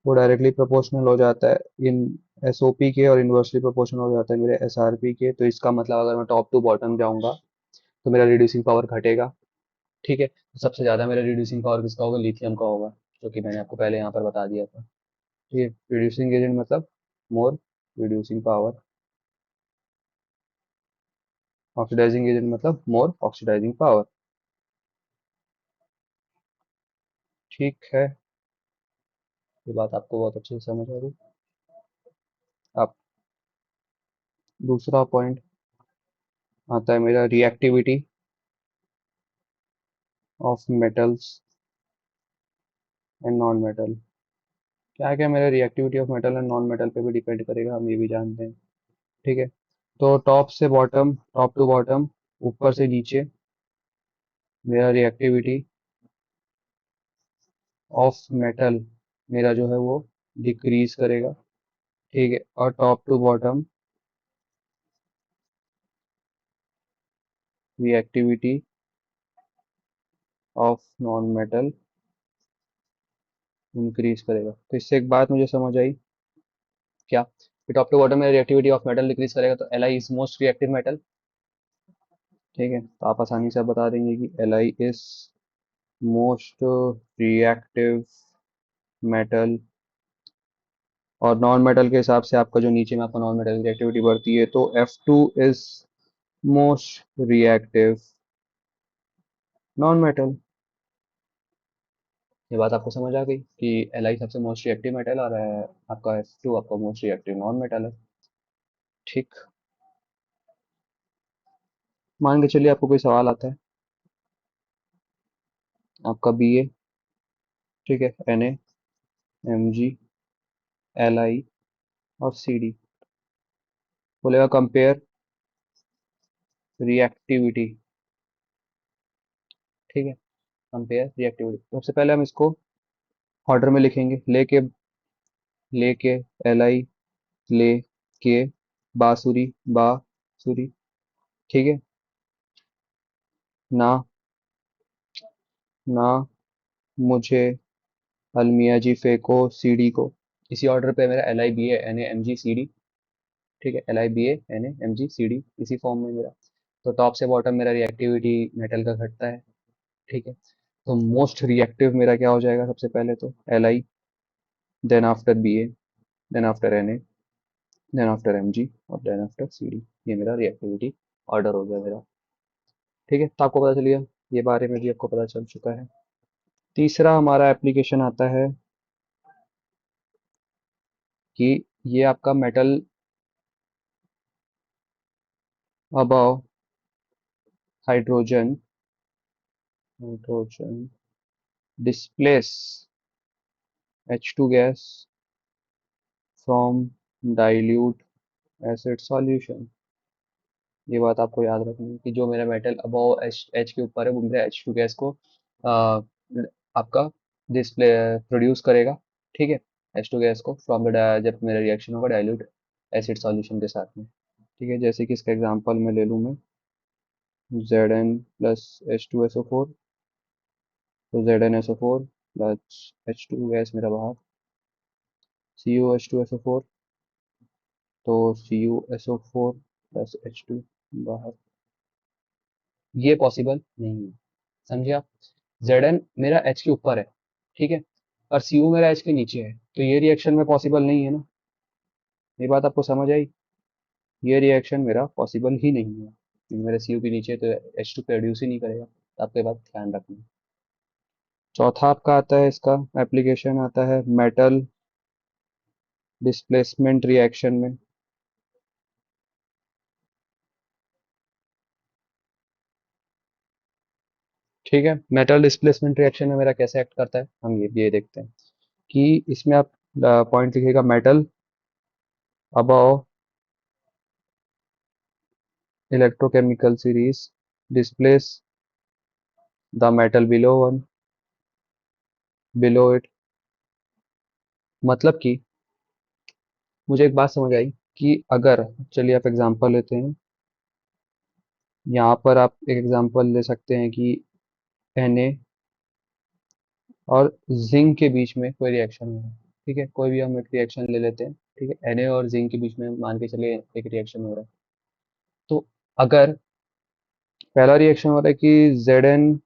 वो डायरेक्टली प्रोपोर्शनल हो जाता है इन एसओपी के, और इन्वर्सली प्रोपोर्शनल हो जाता है मेरे एसआरपी के। तो इसका मतलब अगर मैं टॉप टू बॉटम जाऊंगा तो मेरा रिड्यूसिंग पावर घटेगा। ठीक है, तो सबसे ज़्यादा मेरा रिड्यूसिंग पावर किसका होगा, लिथियम का होगा, जो कि मैंने आपको पहले यहाँ पर बता दिया था। ठीक है, रिड्यूसिंग एजेंट मतलब मोर रिड्यूसिंग पावर, ऑक्सीडाइजिंग एजेंट मतलब मोर ऑक्सीडाइजिंग पावर। ठीक है, ये बात आपको बहुत अच्छे से समझ आ गई। अब दूसरा पॉइंट आता है मेरा reactivity of metals and non metal. क्या क्या मेरा reactivity of metal and non metal पे भी डिपेंड करेगा, हम ये भी जानते हैं। ठीक है। तो टॉप से बॉटम, टॉप टू बॉटम, ऊपर से नीचे मेरा रिएक्टिविटी ऑफ मेटल मेरा जो है वो डिक्रीज करेगा। ठीक है। और top to bottom reactivity of non metal increase करेगा। तो इससे एक बात मुझे समझ आई, क्या कि टॉप टू बॉटम में रिएक्टिविटी ऑफ मेटल डिक्रीज करेगा तो Li is most reactive metal. ठीक है, तो आप आसानी से बता देंगे कि Li is most reactive metal. और नॉन मेटल के हिसाब से आपका जो नीचे में आपका नॉन मेटल की एक्टिविटी बढ़ती है, तो F2 is most reactive non metal. ये बात आपको समझ आ गई कि Li सबसे मोस्ट रिएक्टिव मेटल और आपका F2 आपका मोस्ट रिएक्टिव नॉन मेटल है। ठीक, मान के चलिए आपको कोई सवाल आता है, आपका Ba, ठीक है, Na, Mg, Li और Cd, बोलेगा कंपेयर रिएक्टिविटी। ठीक है, कंपेयर रिएक्टिविटी। सबसे पहले हम इसको ऑर्डर में लिखेंगे, लेके लेके Li, ले के बांसुरी, बांसुरी। ठीक है, ना ना मुझे अलमिया जी फेंको सीडी को। इसी ऑर्डर पे मेरा LI BA NA MG CD। ठीक है, LI BA NA MG CD इसी फॉर्म में मेरा। तो टॉप से बॉटम मेरा रिएक्टिविटी मेटल का घटता है। ठीक है, तो मोस्ट रिएक्टिव मेरा क्या हो जाएगा, सबसे पहले तो Li, then after B A, then after N A, then after M G और देन आफ्टर सी डी। ये मेरा रिएक्टिविटी ऑर्डर हो गया मेरा। ठीक है, तो आपको पता चल गया, ये बारे में भी आपको पता चल चुका है। तीसरा हमारा एप्लीकेशन आता है कि ये आपका metal above hydrogen hydrogen displace H2 gas from dilute acid solution. ये बात आपको याद रखनी है कि जो मेरा मेटल अबव एच के ऊपर है वो मेरा H2 गैस को आ, आपका डिस्प्ले प्रोड्यूस करेगा। ठीक है, H2 गैस को फ्रॉम द, जब मेरा रिएक्शन होगा डाइल्यूट एसिड सॉल्यूशन के साथ में। ठीक है, जैसे कि इसका एग्जांपल मैं ले लूँ मैं, Zn प्लस H2SO4, तो ZnSO4 प्लस H2 गैस मेरा बाहर, CuH2SO4, तो CuSO4 प्लस H2 बाहर। ये पॉसिबल नहीं है, समझे आप? Zn मेरा H के ऊपर है, ठीक है, और Cu मेरा H के नीचे है, तो ये रिएक्शन में पॉसिबल नहीं है ना। ये बात आपको समझ आई? ये रिएक्शन मेरा पॉसिबल ही नहीं है क्योंकि मेरे Cu के नीचे तो H2 प्रोड्यूस ही नहीं करेगा, तो आपको ये बात ध्यान रखना है। चौथा आपका आता है, इसका एप्लीकेशन आता है मेटल डिस्प्लेसमेंट रिएक्शन में। ठीक है, मेटल डिस्प्लेसमेंट रिएक्शन में मेरा कैसे एक्ट करता है हम ये देखते हैं कि इसमें आप पॉइंट लिखिएगा, metal above electrochemical series displace the metal below one, below it. मतलब कि मुझे एक बात समझ आई कि अगर, चलिए आप एग्जांपल लेते हैं, यहाँ पर आप एक एग्जांपल ले सकते हैं कि Na और जिंक के बीच में कोई रिएक्शन हो रहा है। ठीक है, कोई भी हम एक रिएक्शन ले लेते हैं, ठीक है, Na और जिंक के बीच में मान के चलिए एक रिएक्शन हो रहा है। तो अगर पहला रिएक्शन हो रहा है कि Zn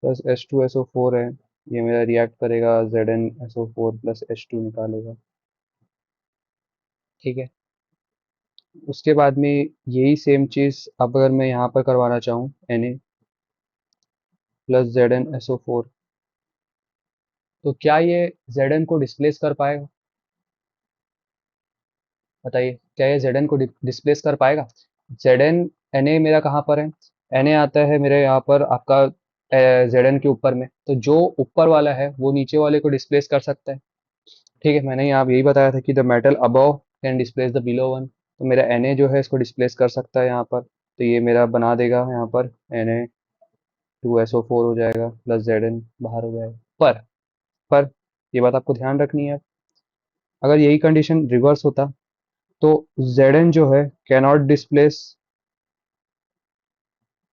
प्लस H2SO4 है, ये मेरा रिएक्ट करेगा ZnSO4 प्लस H2 निकालेगा। ठीक है, उसके बाद में यही सेम चीज अब अगर मैं यहाँ पर करवाना चाहूँ Na प्लस ZnSO4, तो क्या ये Zn को डिस्प्लेस कर पाएगा? बताइए, क्या ये Zn को डिस्प्लेस कर पाएगा? Zn Na मेरा कहाँ पर है? Na आता है मेरे यहाँ पर आपका Zn के ऊपर में, तो जो ऊपर वाला है वो नीचे वाले को डिस्प्लेस कर सकता है। ठीक है, मैंने यहाँ यही बताया था कि the metal above can displace the below one, तो मेरा Na जो है इसको डिस्प्लेस कर सकता है यहाँ पर, तो ये मेरा बना देगा यहाँ पर Na2SO4 हो जाएगा प्लस Zn बाहर हो जाएगा। पर ये बात आपको ध्यान रखनी है, अगर यही कंडीशन रिवर्स होता तो Zn जो है cannot displace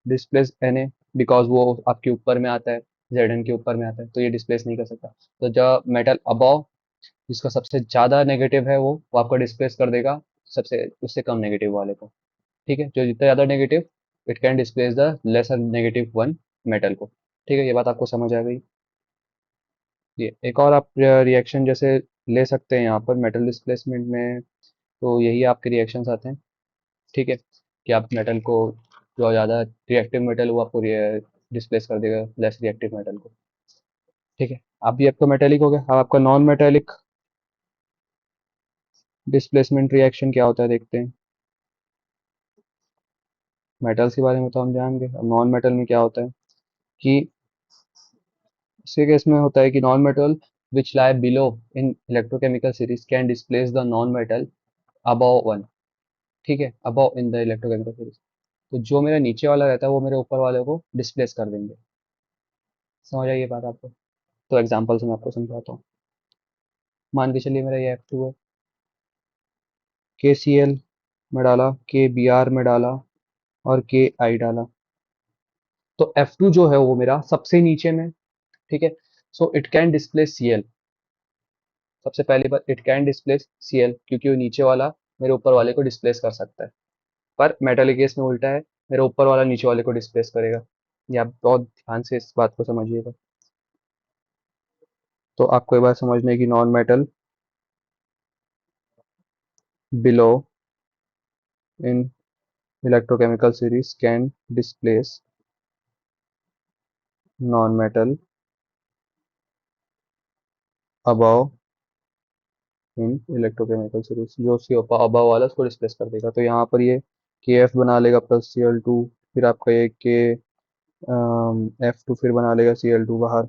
displace Na, because वो आपके ऊपर में आता है, Zn के ऊपर में आता है, तो ये डिस्प्लेस नहीं कर सकता। तो जब मेटल अबव जिसका सबसे ज्यादा नेगेटिव है वो आपको डिस्प्लेस कर देगा सबसे उससे कम नेगेटिव वाले को। ठीक है, जो जितना ज्यादा negative, it can displace the lesser negative one metal को। ठीक है, ये बात आपको समझ आ गई? ये एक और आप रिएक्शन जैसे ले सकते हैं यहाँ पर मेटल डिस्प्लेसमेंट में, तो यही आपके रिएक्शंस आते हैं। ठीक है, कि आप मेटल को, जो ज़्यादा रिएक्टिव मेटल वो आपको डिस्प्लेस कर देगा लेस रिएक्टिव मेटल को। ठीक है, अब ये आपका मेटेलिक हो गया। अब आपका नॉन मेटेलिक डिस्प्लेसमेंट रिएक्शन क्या होता है देखते हैं। मेटल्स के बारे में तो हम जान गए, अब नॉन मेटल में क्या होता है कि इसके केस में होता है कि non metal which lie below in electrochemical series can displace the non metal above one. ठीक है, above in the electrochemical series, तो जो मेरा नीचे वाला रहता है वो मेरे ऊपर वाले को डिस्प्लेस कर देंगे। समझ आई ये बात आपको? तो एग्जांपल से मैं आपको समझाता हूँ। मान के चलिए मेरा ये F2 है, KCl में डाला, KBr में डाला और KI डाला, तो F2 जो है वो मेरा सबसे नीचे में। ठीक है, so it can displace Cl। सबसे पहली बात, इट कैन डिस्प्लेस Cl क्योंकि वो नीचे वाला मेरे ऊपर वाले को डिस्प्लेस कर सकता है। पर मेटल केस में उल्टा है, मेरे ऊपर वाला नीचे वाले को डिस्प्लेस करेगा। ये आप बहुत ध्यान से इस बात को समझिएगा। तो आपको ये बात समझने की, non metal below in electrochemical series can displace non-metal above in electrochemical series, जो सी अबव वाला उसको डिस्प्लेस कर देगा। तो यहाँ पर ये के एफ बना लेगा प्लस सी एल टू, फिर आपका ये के एफ टू फिर बना लेगा सी एल टू बाहर,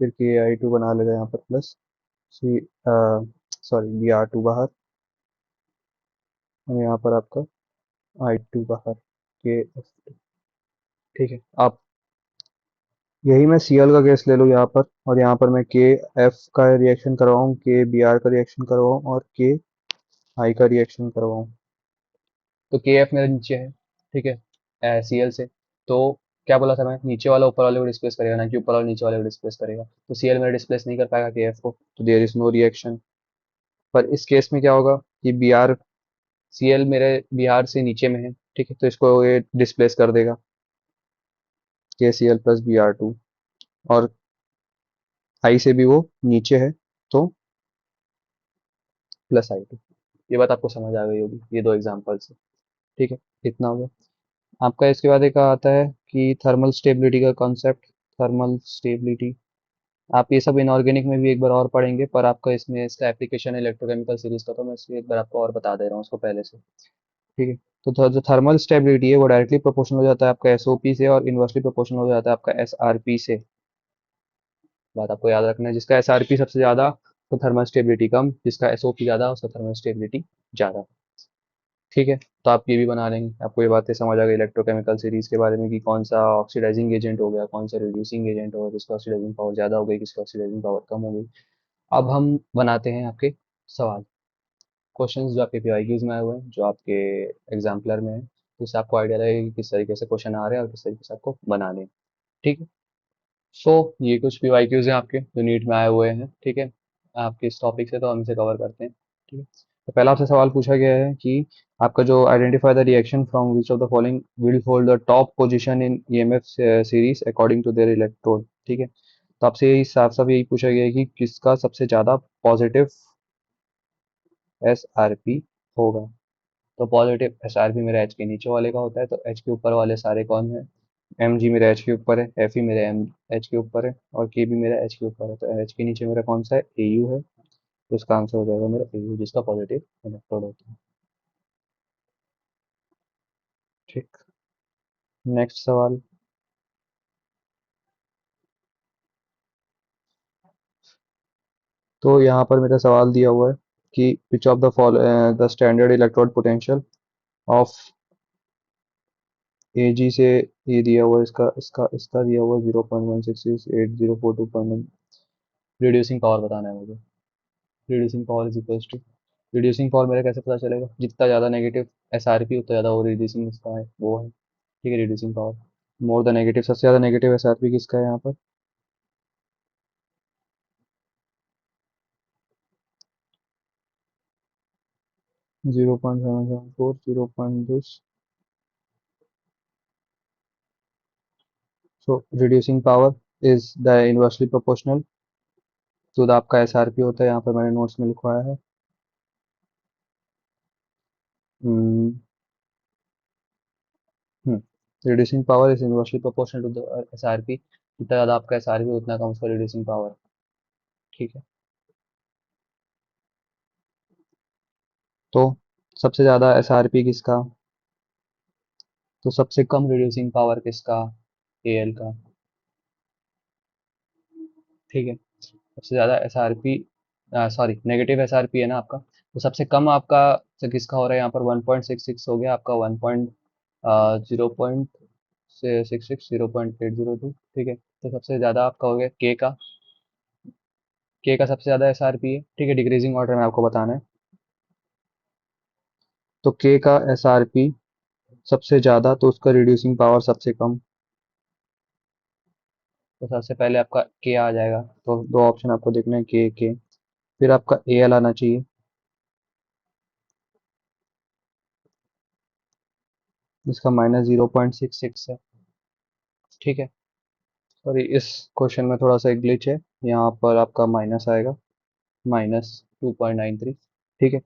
फिर के आई टू बना लेगा यहाँ पर plus C sorry B R two बाहर, और यहाँ पर आपका आई टू बाहर के एफ टू। ठीक है, आप यही मैं सी एल का केस ले लूँ यहाँ पर, और यहाँ पर मैं के एफ का रिएक्शन करवाऊँ, के बी आर का रिएक्शन करवाऊँ, और के आई का रिएक्शन करवाऊँ। तो के एफ मेरे नीचे है, ठीक है, सी एल से। तो क्या बोला था मैं, नीचे वाला ऊपर वाले को डिस्प्लेस करेगा, ना कि ऊपर वाला नीचे वाले को डिस्प्लेस करेगा। तो सी एल मेरा डिस्प्लेस नहीं कर पाएगा के एफ को, तो देयर इज नो रिएक्शन। पर इस केस में क्या होगा कि बी आर, सी एल मेरे बी आर से नीचे में है, ठीक है, तो इसको ये डिस्प्लेस कर देगा, K C L plus B R two, और आई से भी वो नीचे है, तो प्लस आई टू। ये बात आपको समझ आ गई होगी, ये दो एग्जाम्पल से। ठीक है, इतना हो गया आपका। इसके बाद एक आता है कि थर्मल स्टेबिलिटी का कॉन्सेप्ट। थर्मल स्टेबिलिटी आप ये सब इनऑर्गेनिक में भी एक बार और पढ़ेंगे, पर आपका इसमें इसका एप्लीकेशन है इलेक्ट्रोकेमिकल सीरीज का, तो मैं इसलिए एक बार आपको और बता दे रहा हूँ उसको पहले से। ठीक है, तो जो थर्मल स्टेबिलिटी है वो डायरेक्टली प्रोपोर्शनल हो जाता है आपका एसओपी से, और इन्वर्सली प्रोपोर्शनल हो जाता है आपका एसआरपी से। बात आपको याद रखना है, जिसका एसआरपी सबसे ज़्यादा तो थर्मल स्टेबिलिटी कम, जिसका एसओपी ज़्यादा उसका थर्मल स्टेबिलिटी ज़्यादा। ठीक है, तो आप ये भी बना लेंगे, आपको ये बातें समझ आ गई इलेक्ट्रोकेमिकल सीरीज के बारे में, कि कौन सा ऑक्सीडाइजिंग एजेंट हो गया, कौन सा रिड्यूसिंग एजेंट हो गया, किसका ऑक्सीडाइजिंग पावर ज़्यादा हो गई, किसका ऑक्सीडाइजिंग पावर कम हो गई। अब हम बनाते हैं आपके सवाल, क्वेश्चंस जो आपके पीवाईक्यूज में आए हुए हैं, जो आपके एग्जाम्पलर में है, तो इससे आपको आइडिया रहेगा कि किस तरीके से क्वेश्चन आ रहे हैं और किस तरीके से आपको बनाने हैं। ठीक है, सो ये कुछ पीवाईक्यूज हैं आपके जो नीट में आए हुए हैं। ठीक है, आपके इस टॉपिक से तो हम इसे कवर करते हैं। ठीक है, तो पहला आपसे सवाल पूछा गया है कि आपका जो identify the reaction from which of the following will hold the top position in EMF series according to their electrode. ठीक है, तो आपसे यही साफ साफ यही पूछा गया है कि किसका सबसे ज्यादा पॉजिटिव एस आर पी होगा। तो पॉजिटिव एस आर पी मेरे एच के नीचे वाले का होता है, तो एच के ऊपर वाले सारे कौन है, एम जी मेरा एच के ऊपर है, एफ ई मेरा एम एच के ऊपर है, और के भी मेरा एच के ऊपर है। तो एच के नीचे मेरा कौन सा है, ए यू है, तो इसका आंसर हो जाएगा मेरा ए यू, जिसका पॉजिटिव इलेक्ट्रोड होता है। ठीक, नेक्स्ट सवाल। तो यहाँ पर मेरा सवाल दिया हुआ है कि which of the follow the standard electrode potential of A G से, ये दिया हुआ है, इसका इसका इसका दिया हुआ है 0.1668042.1। रिड्यूसिंग पावर बताना है मुझे। Reducing power is equals to, reducing power मेरा कैसे पता चलेगा, जितना ज़्यादा नेगेटिव एस आर पी उतना ज़्यादा वो रिड्यूसिंग इसका है, वो है। ठीक है, reducing power more the negative, सबसे ज़्यादा नेगेटिव एस आर पी किसका है यहाँ पर, 0.774, 0.2। So reducing power is the inversely proportional to the आपका एस आर पी होता है, यहाँ पर मैंने नोट्स में लिखवाया है। Reducing power is inversely proportional to the S R P, जितना ज़्यादा आपका एस आर पी उतना कम उसका रिड्यूसिंग पावर। ठीक है, तो सबसे ज़्यादा एस आर पी किसका, तो सबसे कम रिड्यूसिंग पावर किसका, ए एल का। ठीक है, सबसे ज़्यादा S R P, sorry negative S R P है ना आपका, तो सबसे कम आपका से किसका हो रहा है यहाँ पर, 1.66 हो गया आपका, 0.66, 0.802। ठीक है, तो सबसे ज़्यादा आपका हो गया के का, के का सबसे ज़्यादा एस आर पी है। ठीक है, डिक्रीजिंग ऑर्डर में आपको बताना है। तो के का एस आर पी सबसे ज़्यादा, तो उसका रिड्यूसिंग पावर सबसे कम, तो सबसे पहले आपका के आ जाएगा। तो दो ऑप्शन आपको देखना है, के, फिर आपका ए एल आना चाहिए, जिसका -0.66 है। ठीक है, सॉरी इस क्वेश्चन में थोड़ा सा एक ग्लिच है, यहाँ पर आपका माइनस आएगा, -2.93। ठीक है,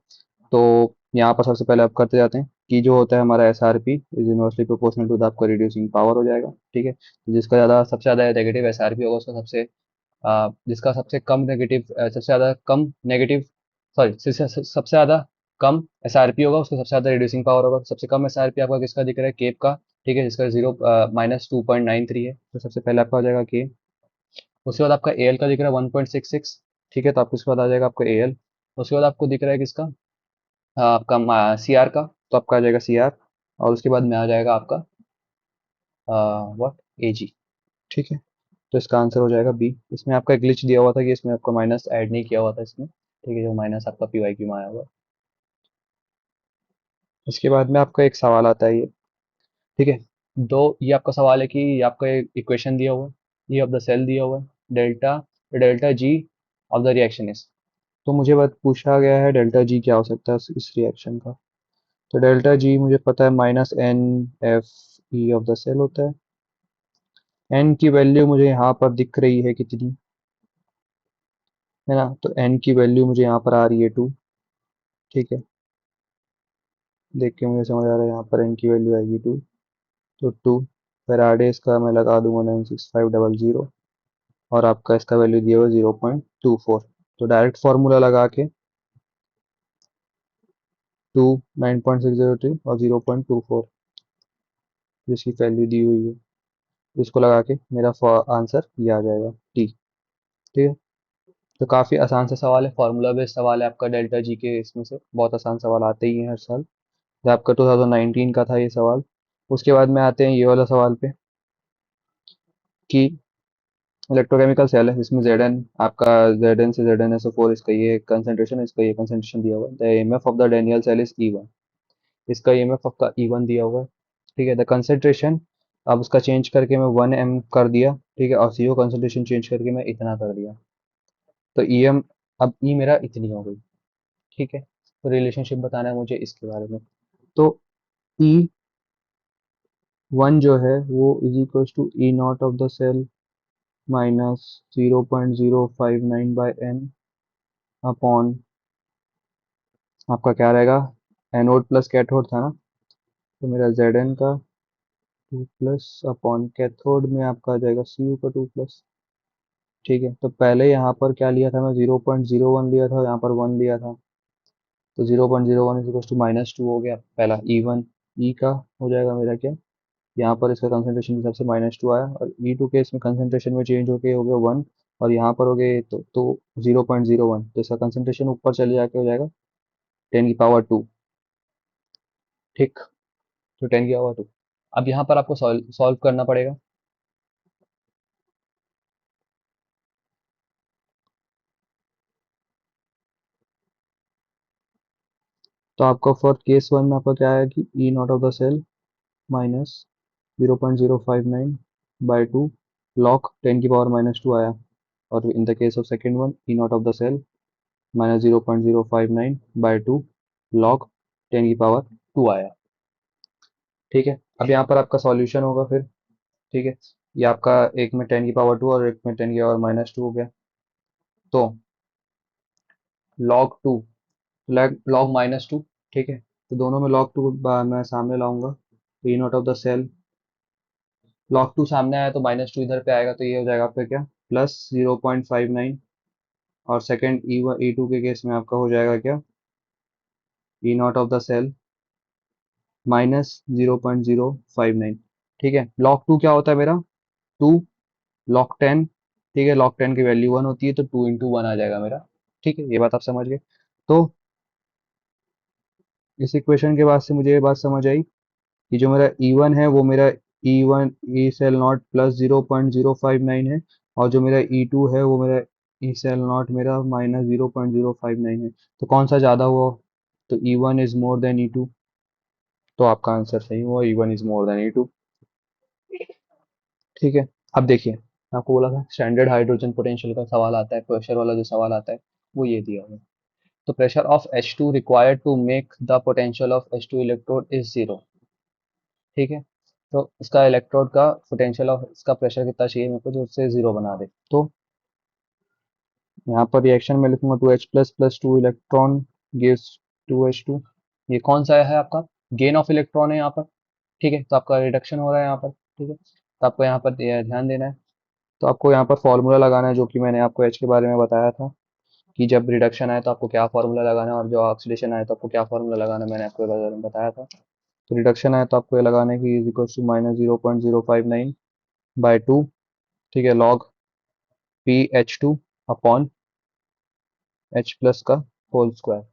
तो यहाँ पर सबसे पहले आप करते जाते हैं कि जो होता है हमारा S R P is inversely proportional to the आपका रिड्यूसिंग पावर हो जाएगा। ठीक है, तो जिसका ज़्यादा सबसे ज़्यादा नेगेटिव एस आर पी होगा उसका सबसे जिसका सबसे कम नेगेटिव सबसे ज़्यादा कम नेगेटिव सॉरी सबसे ज़्यादा कम एस आर पी होगा उसका सबसे ज़्यादा रिड्यूसिंग पावर होगा। सबसे कम एस आर पी आपका किसका दिख रहा है, केप का। ठीक है, जिसका जीरो -2.93 है, तो सबसे पहले आपका हो जाएगा के। उसके बाद आपका ए एल का दिख रहा है 1.66। ठीक है, तो आपको उसके बाद आ जाएगा आपका ए एल। उसके बाद आपको दिख रहा है किसका, आपका सी आर का, तो आपका आ जाएगा सी आर। और उसके बाद में आ जाएगा आपका व्हाट, ए जी। ठीक है, तो इसका आंसर हो जाएगा बी। इसमें आपका ग्लिच दिया हुआ था कि इसमें आपका माइनस ऐड नहीं किया हुआ था इसमें। ठीक है, जो माइनस आपका पी वाई क्यू में आया हुआ है। इसके बाद में आपका एक सवाल आता है ये। ठीक है, दो ये आपका सवाल है कि ये आपका इक्वेशन दिया हुआ है, ये ऑफ द सेल दिया हुआ है, delta delta G of the reaction is. तो मुझे बात पूछा गया है डेल्टा जी क्या हो सकता है इस रिएक्शन का। तो डेल्टा जी मुझे पता है -NF ऑफ द सेल होता है। एन की वैल्यू मुझे यहाँ पर दिख रही है कितनी, है ना, तो एन की वैल्यू मुझे यहाँ पर आ रही है 2। ठीक है, देख के मुझे समझ आ रहा है यहाँ पर एन की वैल्यू आएगी 2। तो 2 फैराडे इसका मैं लगा दूंगा 96500, और आपका इसका वैल्यू दिया हुआ 0.24। तो डायरेक्ट फार्मूला लगा के 2 9.602 और 0.24 जिसकी वैल्यू दी हुई है, इसको लगा के मेरा आंसर ये आ जाएगा टी। ठीक है, तो काफ़ी आसान सा सवाल है, फार्मूला बेस्ड सवाल है आपका डेल्टा जी के। इसमें से बहुत आसान सवाल आते ही हैं हर साल। ये आपका 2019 का था ये सवाल। उसके बाद में आते हैं ये वाला सवाल पे कि इलेक्ट्रोकेमिकल सेल है, इसमें Zn आपका Zn से ZnSO4 इसका ये कंसंट्रेशन है, इसका ये कंसंट्रेशन दिया हुआ है। The EMF of the Daniell cell is E1, इसका ईएमएफ आपका E1 दिया हुआ है। ठीक है, द कंसंट्रेशन अब उसका चेंज करके मैं 1 m कर दिया। ठीक है, और सीओ कंसंट्रेशन चेंज करके मैं इतना कर दिया, तो ईएम अब ई मेरा इतनी हो गई। ठीक है, तो रिलेशनशिप बताना है मुझे इसके बारे में। तो E1 जो है वो is equal to E not of the cell minus 0.059 by N upon आपका क्या रहेगा, एनोड प्लस कैथोड था ना, तो मेरा जेड एन का 2 प्लस अपॉन कैथोड में आपका आ जाएगा सी यू का 2 प्लस। ठीक है, तो पहले यहाँ पर क्या लिया था मैं, 0.01 लिया था, यहाँ पर 1 लिया था, तो 0.01 इज टू -2 हो गया पहला ई1। ई का हो जाएगा मेरा क्या, यहाँ पर इसका कंसंट्रेशन के हिसाब से -2 आया, और E2 के इसमें कंसंट्रेशन में चेंज होके हो गया 1, और यहाँ पर हो गए तो 0.01, तो इसका कंसंट्रेशन ऊपर चले जाके हो जाएगा 10 की पावर 2। ठीक, तो 10 की पावर 2। अब यहाँ पर आपको सॉल्व करना पड़ेगा। तो आपका फॉर केस वन में आपका क्या है कि E not of the cell minus 0.059 by 2 log 10 की पावर -2 आया। और in the case of second one E not of the cell -0.059 by 2 log 10 की पावर 2 आया। ठीक है, अब यहाँ पर आपका सॉल्यूशन होगा फिर। ठीक है, ये आपका एक में 10 की पावर 2 और एक में 10 की पावर -2 हो गया, तो लॉग 2 लॉग -2। ठीक है, तो दोनों में लॉग 2 मैं सामने लाऊंगा, तो E not of the cell log 2 सामने आया तो -2 इधर पे आएगा, तो ये हो जाएगा आपका क्या, +0.59। और सेकंड ई टू के केस में आपका हो जाएगा क्या, ई नॉट ऑफ द सेल -0.059। ठीक है, लॉग 2 क्या होता है मेरा, 2 लॉग 10। ठीक है, लॉग 10 की वैल्यू 1 होती है, तो 2 × 1 आ जाएगा मेरा। ठीक है, ये बात आप समझ गए। तो इस इक्वेशन के बाद से मुझे ये बात समझ आई कि जो मेरा E1 है वो मेरा E1 ई सेल नॉट +0.059 है, और जो मेरा E2 है वो मेरा ई सेल नॉट मेरा -0.059 है। तो कौन सा ज़्यादा हुआ, तो E1 is more than E2। तो आपका आंसर सही हुआ, E1 is more than E2। ठीक है, अब देखिए मैं आपको बोला था स्टैंडर्ड हाइड्रोजन पोटेंशियल का सवाल आता है, प्रेशर वाला जो सवाल आता है वो ये दिया हुआ है। तो pressure of H2 required to make the potential of H2 electrode is 0। ठीक है, तो इसका इलेक्ट्रोड का पोटेंशियल ऑफ इसका प्रेशर कितना चाहिए मेरे को जो उससे 0 बना दे। तो यहाँ पर रिएक्शन में लिखूंगा 2H plus plus 2 electron gives 2H2, ये कौन सा है आपका गेन ऑफ इलेक्ट्रॉन है यहाँ पर, ठीक है। तो आपका रिडक्शन हो रहा है यहाँ पर, ठीक है। तो आपको यहाँ पर ध्यान देना है। तो आपको यहाँ पर फॉर्मूला लगाना है, जो कि मैंने आपको एच के बारे में बताया था कि जब रिडक्शन आए तो आपको क्या फॉर्मूला लगाना है, और जो ऑक्सीडेशन आए तो आपको क्या फॉर्मूला लगाना है, मैंने आपको बारे में बताया था। तो रिडक्शन आए तो आपको ये लगाना है कि इज इक्वल टू -0.059/2, ठीक है, log PH2 upon H plus का होल स्क्वायर,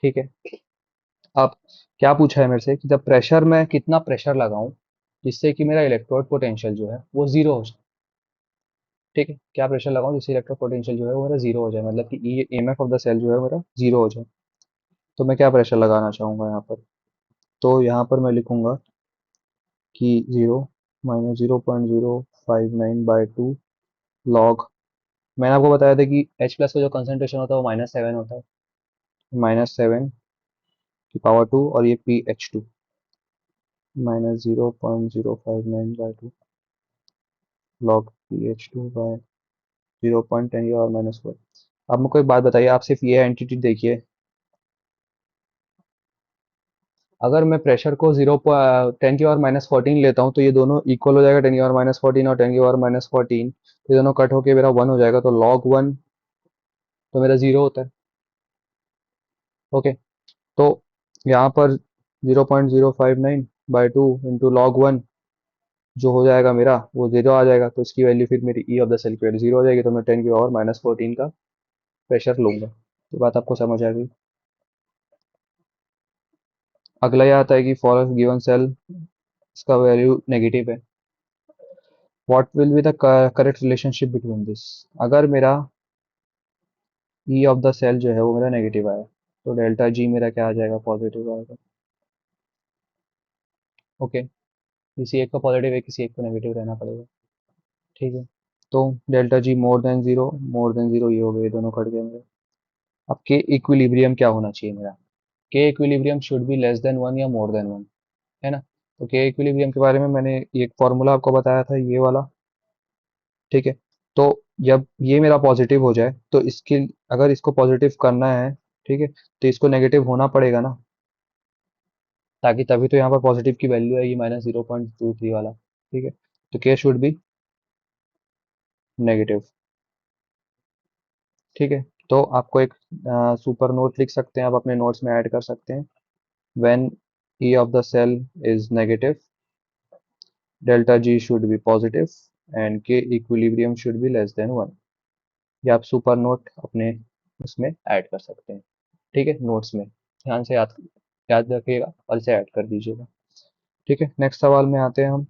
ठीक है। अब क्या पूछा है मेरे से कि जब प्रेशर में कितना प्रेशर लगाऊं जिससे कि मेरा इलेक्ट्रोड पोटेंशियल जो है वो जीरो हो जाए, ठीक है। क्या प्रेशर लगाऊं जिससे इलेक्ट्रोड पोटेंशियल जो है वो मेरा जीरो हो जाए, मतलब कि EMF ऑफ द सेल जो है मेरा जीरो हो जाए। तो मैं क्या प्रेशर लगाना चाहूंगा यहाँ पर, तो यहाँ पर मैं लिखूंगा कि 0 -0.059/2 लॉग, मैंने आपको बताया था कि H प्लस का जो कंसंट्रेशन होता है वो -7 होता है, -7 की पावर 2, और ये PH2 -0.059/2 log PH2 बाय 0.10 की पावर -4। अब मुझको एक बात बताइए, आप सिर्फ ये एंटिटी देखिए, अगर मैं प्रेशर को 0.10 की पावर -14 लेता हूँ तो ये दोनों इक्वल हो जाएगा, 10 की पावर -14 और 10 की पावर -14, तो ये दोनों कट होके मेरा 1 हो जाएगा, तो log 1 तो मेरा 0 होता है, ओके। तो यहाँ पर 0.059/2 इंटू लॉग 1 जो हो जाएगा मेरा वो 0 आ जाएगा, तो इसकी वैल्यू फिर मेरी ऑफ द सेल की वैल्यू 0 हो जाएगी, तो मैं 10 की पावर -14 का प्रेशर लूंगा। तो बात आपको समझ आ गई। अगला ये आता है कि फॉर अ गिवन सेल इसका वैल्यू नेगेटिव है, what will be the correct relationship between this. अगर मेरा ऑफ द सेल जो है वो मेरा नेगेटिव आया तो डेल्टा जी मेरा क्या आ जाएगा, पॉजिटिव आएगा, ओके। किसी एक का पॉजिटिव है, किसी एक को नेगेटिव रहना पड़ेगा, ठीक है। तो डेल्टा जी मोर देन जीरो, ये हो गए, दोनों कट गए मेरे। अब के इक्विलिब्रियम क्या होना चाहिए मेरा, के equilibrium should be less than 1 या मोर देन 1, है ना। तो के इक्विलिब्रियम के बारे में मैंने एक फॉर्मूला आपको बताया था, ये वाला, ठीक है। तो जब ये मेरा पॉजिटिव हो जाए तो इसके, अगर इसको पॉजिटिव करना है, ठीक है, तो इसको नेगेटिव होना पड़ेगा ना, ताकि तभी तो यहाँ पर पॉजिटिव की वैल्यू आएगी -0.23 वाला, ठीक है। तो के शुड बी नेगेटिव, ठीक है। तो आपको एक सुपर नोट लिख सकते हैं, आप अपने नोट्स में ऐड कर सकते हैं। When E of the cell is negative, delta G should be positive and K equilibrium should be less than 1। ये आप सुपर नोट अपने उसमें ऐड कर सकते हैं, ठीक है, नोट्स में ध्यान से याद याद रखिएगा और इसे ऐड कर दीजिएगा, ठीक है। नेक्स्ट सवाल में आते हैं हम,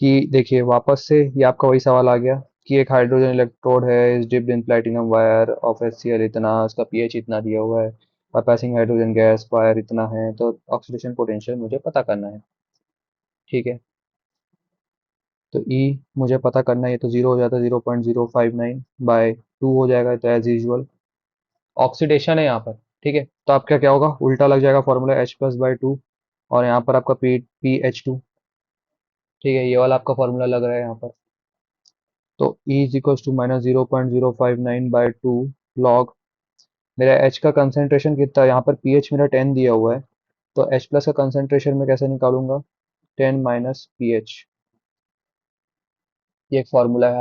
कि देखिए वापस से ये आपका वही सवाल आ गया कि एक हाइड्रोजन इलेक्ट्रोड है is dipped in platinum wire of HCl इतना, उसका पीएच इतना दिया हुआ है, और पासिंग हाइड्रोजन गैस वायर इतना है, तो ऑक्सीडेशन पोटेंशियल मुझे पता करना है, ठीक है। तो ई मुझे पता करना है, ये तो जीरो हो जाता है, 0.059/2 हो जाएगा, तो एज यूजल ऑक्सीडेशन है यहाँ पर, ठीक है। तो आपका क्या होगा, उल्टा लग जाएगा फॉर्मूला H+/2, और यहाँ पर आपका PH2, ठीक है, ये वाला आपका फॉर्मूला लग रहा है यहाँ पर। तो E is equal to -0.059/2 log, मेरा H का कंसेंट्रेशन कितना है, यहाँ पर पीएच मेरा 10 दिया हुआ है, तो H प्लस का कंसेंट्रेशन मैं कैसे निकालूंगा, 10 माइनस पीएच, ये एक फॉर्मूला है,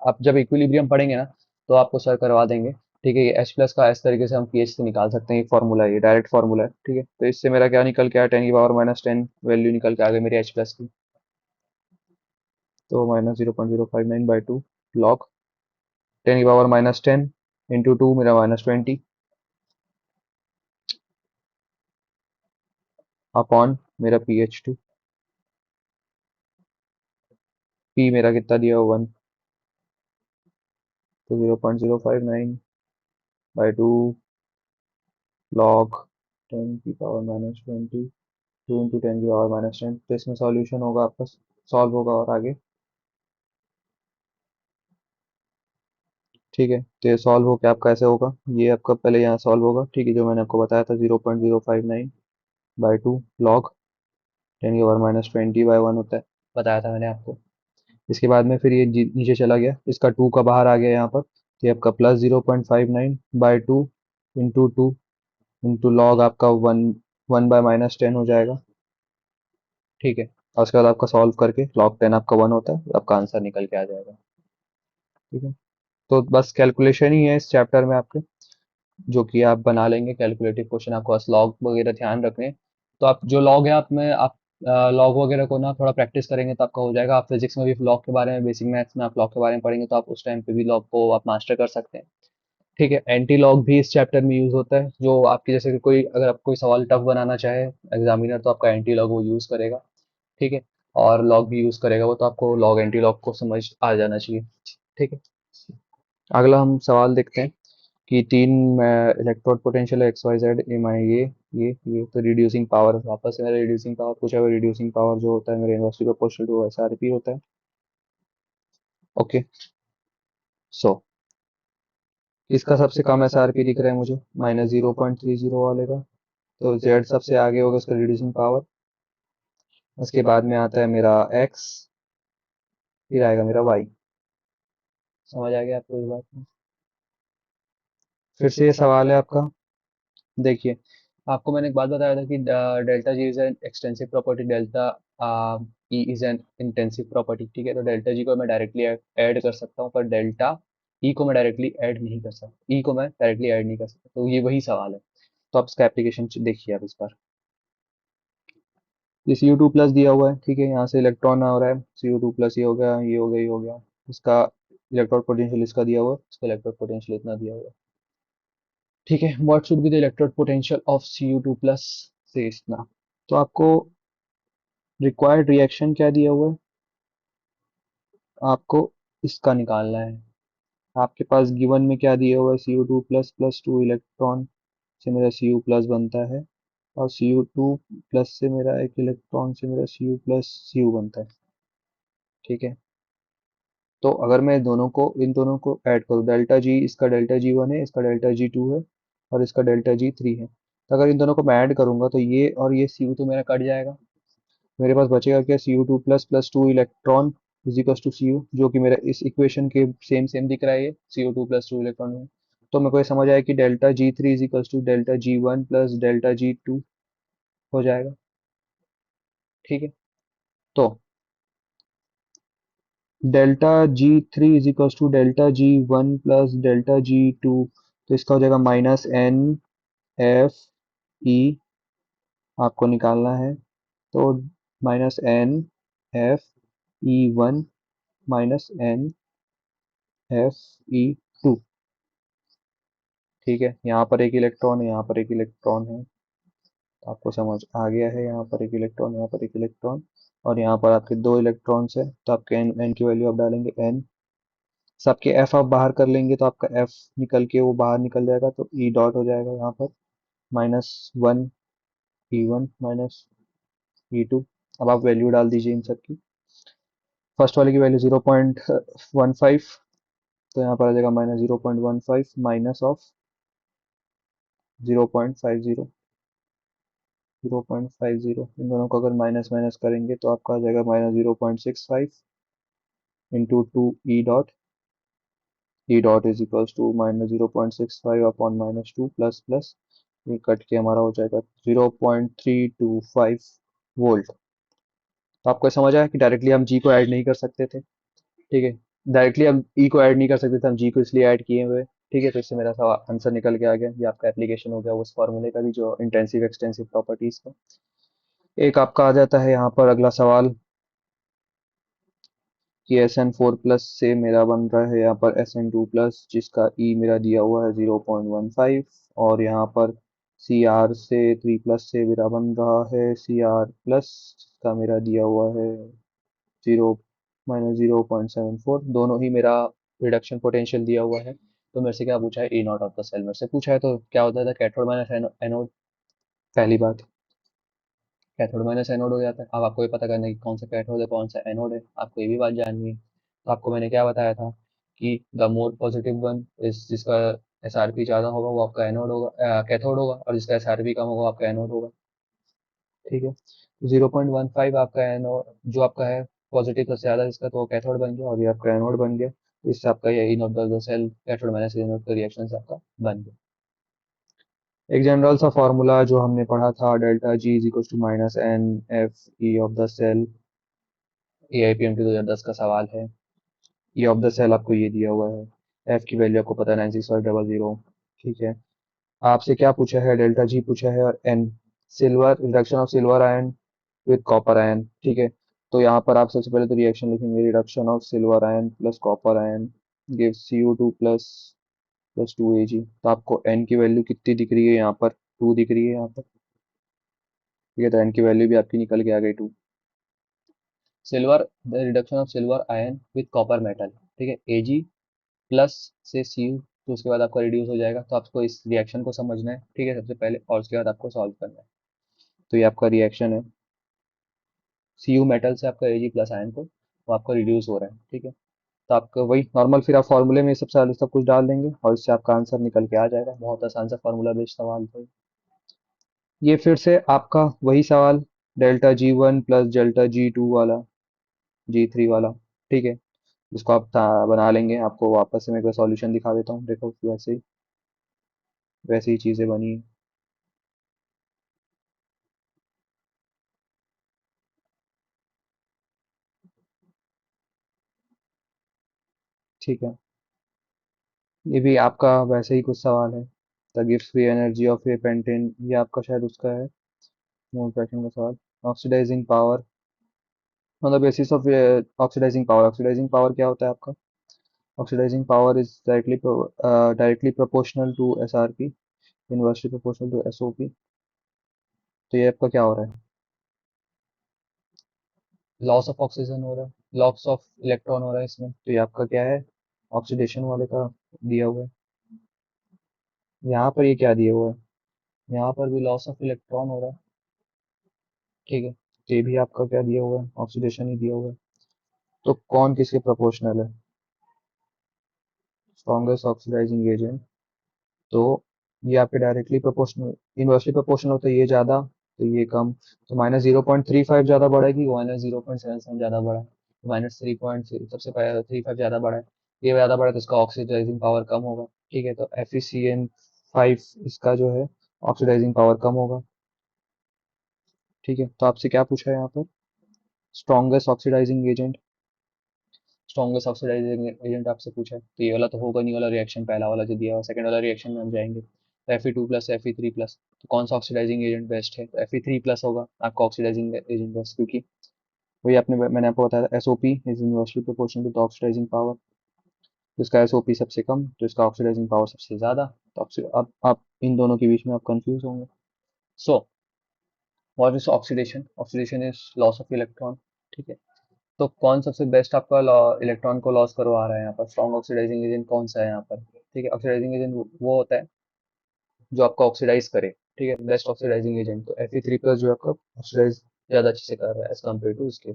आप जब इक्विलिब्रियम पढ़ेंगे ना तो आपको सर करवा देंगे, ठीक है। ये H प्लस का इस तरीके से हम पीएच से निकाल सकते हैं, एक फॉर्मूला है, ये डायरेक्ट फॉर्मूला है, ठीक है। तो इससे मेरा क्या निकल के आया, 10 की पावर -10 वैल्यू निकल के आ गई मेरी H प्लस की, तो -0.059/2 लॉग 10 की पावर -10 इंटू 2 मेरा -20 अपॉन मेरा PH2, पी मेरा कितना दिया हुआ 1, तो 0.059/2 लॉग 10 की पावर -20, 2 इंटू 10 की पावर -10, तो इसमें सॉल्यूशन होगा आपका, सॉल्व होगा और आगे, ठीक है। तो ये सॉल्व हो के आपका ऐसे होगा, ये आपका पहले यहाँ सॉल्व होगा, ठीक है, जो मैंने आपको बताया था 0.059/2 लॉग 10 की पावर -20/1 होता है, बताया था मैंने आपको। इसके बाद में फिर ये नीचे चला गया, इसका 2 का बाहर आ गया यहाँ पर, तो ये आपका +0.59/2 इंटू 2 इंटू लॉग आपका 1/-10 हो जाएगा। ठीक है, और उसके बाद आपका सॉल्व करके log 10 आपका 1 होता है, आपका आंसर निकल के आ जाएगा। ठीक है, तो बस कैलकुलेशन ही है इस चैप्टर में आपके, जो कि आप बना लेंगे कैलकुलेटिव क्वेश्चन। आपको बस लॉग वगैरह ध्यान रखने हैं। तो आप जो लॉग है आप में आप लॉग वगैरह को ना थोड़ा प्रैक्टिस करेंगे तो आपका हो जाएगा। आप फिजिक्स में भी लॉग के बारे में, बेसिक मैथ्स में आप लॉग के बारे में पढ़ेंगे तो आप उस टाइम पे भी लॉग को आप मास्टर कर सकते हैं। ठीक है, एंटी लॉग भी इस चैप्टर में यूज होता है, जो आपकी जैसे कि कोई अगर आप कोई सवाल टफ बनाना चाहे एग्जामिनर, तो आपका एंटी लॉग वो यूज करेगा। ठीक है, और लॉग भी यूज करेगा वो, तो आपको लॉग एंटी लॉग को समझ आ जाना चाहिए। ठीक है, अगला हम सवाल देखते हैं कि तीन इलेक्ट्रोड पोटेंशियल है एक्स वाई जेड एम आई, ये तो रिड्यूसिंग पावर वापस से मेरा रिड्यूसिंग पावर पूछा हुआ। रिड्यूसिंग पावर जो होता है मेरे inversely proportional to S R P होता है। ओके, सो इसका सबसे कम एस आर पी दिख रहा है मुझे -0.30 वाले का, तो जेड सबसे आगे होगा उसका रिड्यूसिंग पावर। उसके बाद में आता है मेरा एक्स, फिर आएगा मेरा वाई। समझ आ गया आपको इस बात में? फिर से ये सवाल है आपका, देखिए आपको मैंने एक बात बताया था कि delta G is an extensive property, delta E is an intensive property. ठीक है, तो डेल्टा जी को मैं डायरेक्टली ऐड कर सकता हूँ, पर डेल्टा ई को मैं डायरेक्टली ऐड नहीं कर सकता, ई को मैं डायरेक्टली ऐड नहीं कर सकता। तो ये वही सवाल है, तो आप इसका एप्लीकेशन देखिए आप इस बार। ये Cu2+ दिया हुआ है, ठीक है, यहाँ से इलेक्ट्रॉन आ रहा है, Cu2+, ये हो गया, ये हो गया, ये हो गया। इसका इलेक्ट्रोड पोटेंशियल इसका दिया हुआ है, इसका इलेक्ट्रोड पोटेंशियल इतना दिया हुआ है। ठीक है, what should be the electrode potential of Cu2+, से इतना। तो आपको रिक्वायर्ड रिएक्शन क्या दिया हुआ है, आपको इसका निकालना है। आपके पास गिवन में क्या दिया हुआ है, Cu2+ प्लस 2 इलेक्ट्रॉन से मेरा Cu+ बनता है, और Cu2+ से मेरा एक इलेक्ट्रॉन से मेरा Cu+Cu बनता है। ठीक है, तो अगर मैं दोनों को इन दोनों को ऐड करूँ, डेल्टा जी, इसका डेल्टा जी 1 है, इसका डेल्टा जी 2 है, और इसका डेल्टा जी 3 है, तो अगर इन दोनों को मैं ऐड करूंगा तो ये और ये Cu तो मेरा कट जाएगा। मेरे पास बचेगा क्या, Cu2+ plus 2 electron is equal to Cu, जो कि मेरा इस इक्वेशन के सेम सेम दिख रहा है, ये Cu2+2 इलेक्ट्रॉन है। तो मेरे को ये समझ आया कि delta G 3 is equal to delta G 1 plus delta G 2 हो जाएगा। ठीक है, तो delta G 3 is equal to delta G 1 plus delta G 2, तो इसका हो जाएगा -NF ई, आपको निकालना है। तो -NF ई 1 -NF ई 2। ठीक है, यहाँ पर एक इलेक्ट्रॉन है, यहाँ पर एक इलेक्ट्रॉन है, तो आपको समझ आ गया है, यहाँ पर एक इलेक्ट्रॉन, यहाँ पर एक इलेक्ट्रॉन, और यहाँ पर आपके 2 इलेक्ट्रॉन्स है, तो आपके एन की वैल्यू आप डालेंगे n, सबके एफ आप बाहर कर लेंगे तो आपका एफ निकल के वो बाहर निकल जाएगा, तो ई डॉट हो जाएगा यहाँ पर -1 ई 1 -ई 2। अब आप वैल्यू डाल दीजिए इन सब की। फर्स्ट वाले की वैल्यू 0.15, तो यहाँ पर आ जाएगा -0.15 माइनस ऑफ 0.50, 0.50, इन दोनों को अगर माइनस माइनस करेंगे तो आपका आ जाएगा -0.65 into 2 E dot is equals to -0.65 upon -2 plus plus, ये कट के हमारा हो जाएगा 0.325 वोल्ट। तो आपको समझ आया कि डायरेक्टली हम जी को ऐड नहीं कर सकते थे। ठीक है, डायरेक्टली हम ई को ऐड नहीं कर सकते थे, हम जी को इसलिए ऐड किए हुए। ठीक है, तो इससे मेरा सवाल आंसर निकल के आ गया, ये आपका एप्लीकेशन हो गया उस फॉर्मूले का भी, जो इंटेंसिव एक्सटेंसिव प्रॉपर्टीज का। एक आपका आ जाता है यहाँ पर अगला सवाल कि SN4+ से मेरा बन रहा है यहाँ पर SN2+, जिसका ई मेरा दिया हुआ है 0.15, और यहाँ पर Cr3+ से मेरा बन रहा है Cr+, जिसका मेरा दिया हुआ है 0 -0.74। दोनों ही मेरा रिडक्शन पोटेंशियल दिया हुआ है। तो मेरे से क्या पूछा है, ए नॉट ऑफ द सेल मेरे से पूछा है, तो क्या होता था, कैथोड माइनस एनोड। पहली बात, कैथोड माइनस एनोड हो जाता है। अब आपको ये पता करना है कि कौन सा कैथोड है कौन सा एनोड है, आपको ये भी बात जाननी है। तो आपको मैंने क्या बताया था कि द मोर पॉजिटिव वन इस जिसका एसआरपी ज़्यादा होगा वो आपका एनोड होगा, कैथोड होगा, और जिसका एसआरपी कम होगा वो आपका एनोड होगा। ठीक है, तो 0.15 आपका एनोड जो आपका है पॉजिटिव सबसे ज़्यादा इसका, तो वो कैथोड बन गया, और ये आपका एनोड बन गया। तो इससे आपका ये इन of the cell cathode minus anode का रिएक्शन आपका बन गया। एक जनरल सा फॉर्मूला जो हमने पढ़ा था, delta G is equal to minus N F E of the cell. A I P M T 2010 का सवाल है। ई ऑफ द सेल आपको ये दिया हुआ है। एफ की वैल्यू आपको पता है 96500। ठीक है। आपसे क्या पूछा है? डेल्टा जी पूछा है और an silver, reduction of silver ion with copper ion. ठीक है। तो यहाँ पर आप सबसे पहले तो रिएक्शन लिखेंगे, reduction of silver ion plus copper ion give CO2 plus plus 2 Ag। तो आपको एन की वैल्यू कितनी दिख रही है यहाँ पर? 2 दिख रही है यहाँ पर। ठीक है, तो एन की वैल्यू भी आपकी निकल के आ गई 2। Silver, the reduction of silver ion with copper metal. ठीक है, Ag प्लस से Cu, तो उसके बाद आपका रिड्यूस हो जाएगा। तो आपको इस रिएक्शन को समझना है, ठीक है, सबसे पहले, और उसके बाद आपको सॉल्व करना है। तो ये आपका रिएक्शन है, Cu मेटल से आपका Ag प्लस आयन को, वो आपका रिड्यूस हो रहा है। ठीक है। तो आपका वही नॉर्मल, फिर आप फॉर्मूले में सब कुछ डाल देंगे और इससे आपका आंसर निकल के आ जाएगा। बहुत आसान सा फॉर्मूला बेस्ड सवाल था। ये फिर से आपका वही सवाल, delta G1 plus delta G2 वाला, G3 वाला। ठीक है। इसको आप बना लेंगे। आपको वापस से मैं एक बार सॉल्यूशन दिखा देता हूँ, देखो वैसे ही चीज़ें बनी है। ठीक है। ये भी आपका वैसे ही कुछ सवाल है। द गिव्स free energy of a pentane, ये आपका शायद उसका है, मोल फ्रैक्शन का सवाल। Oxidizing power on the basis of oxidizing power. Oxidizing power क्या होता है आपका? Oxidizing power is directly proportional to SRP, inversely proportional to SOP। तो ये आपका क्या हो रहा है? लॉस ऑफ ऑक्सीजन हो रहा है, लॉस ऑफ इलेक्ट्रॉन हो रहा है इसमें। तो ये आपका क्या है? ऑक्सीडेशन वाले का दिया हुआ है। यहाँ पर ये क्या दिया हुआ है? यहाँ पर भी लॉस ऑफ इलेक्ट्रॉन हो रहा है। ठीक है। तो ये भी आपका क्या दिया हुआ है? ऑक्सीडेशन ही दिया हुआ है। तो कौन किसके प्रोपोर्शनल है? Strongest oxidising agent. तो ये आपके डायरेक्टली प्रोपोर्शनल, इनवर्सली प्रोपोर्शनल होता है, ये ज्यादा तो ये कम। तो -0.35 ज्यादा बड़ा है कि -0.77 ज्यादा बड़ा है? -3 सबसे पहले 35 ज्यादा बड़ा है। ये ज्यादा बड़ा है तो इसका ऑक्सीडाइजिंग पावर कम होगा। ठीक है, तो FeCN5 इसका जो है ऑक्सीडाइजिंग पावर कम होगा। ठीक है, तो आपसे क्या पूछा है यहाँ पर? Strongest oxidising agent. Strongest oxidising agent आपसे पूछा है, तो ये वाला तो होगा नहीं, वाला रिएक्शन पहला वाला जो दिया हुआ, सेकंड वाला रिएक्शन में हम जाएंगे। तो Fe2 प्लस Fe3 प्लस, तो कौन सा ऑक्सीडाइजिंग एजेंट बेस्ट है? तो Fe3 प्लस होगा आपका ऑक्सीडाइजिंग एजेंट बेस्ट, क्योंकि वही मैंने आपको बताया था, SOP is inversely proportional to the oxidizing power. तो इसका SOP सबसे कम, तो इसका ऑक्सीडाइजिंग पावर सबसे ज्यादा। तो अब आप इन दोनों के बीच में आप कंफ्यूज होंगे। So what is oxidation? Oxidation is loss of electron. ठीक है। तो कौन सबसे बेस्ट आपका इलेक्ट्रॉन को लॉस करवा रहा है यहाँ पर? स्ट्रॉन्ग ऑक्सीडाइजिंग एजेंट कौन सा है यहाँ पर? ठीक है, ऑक्सीडाइजिंग एजेंट वो होता है जो आपका ऑक्सीडाइज करे। ठीक है, बेस्ट ऑक्सीडाइजिंग एजेंट तो Fe3 प्लस जो आपका ऑक्सीडाइज ज्यादा अच्छे से कर रहा है एज कम्पेयर टू इसके।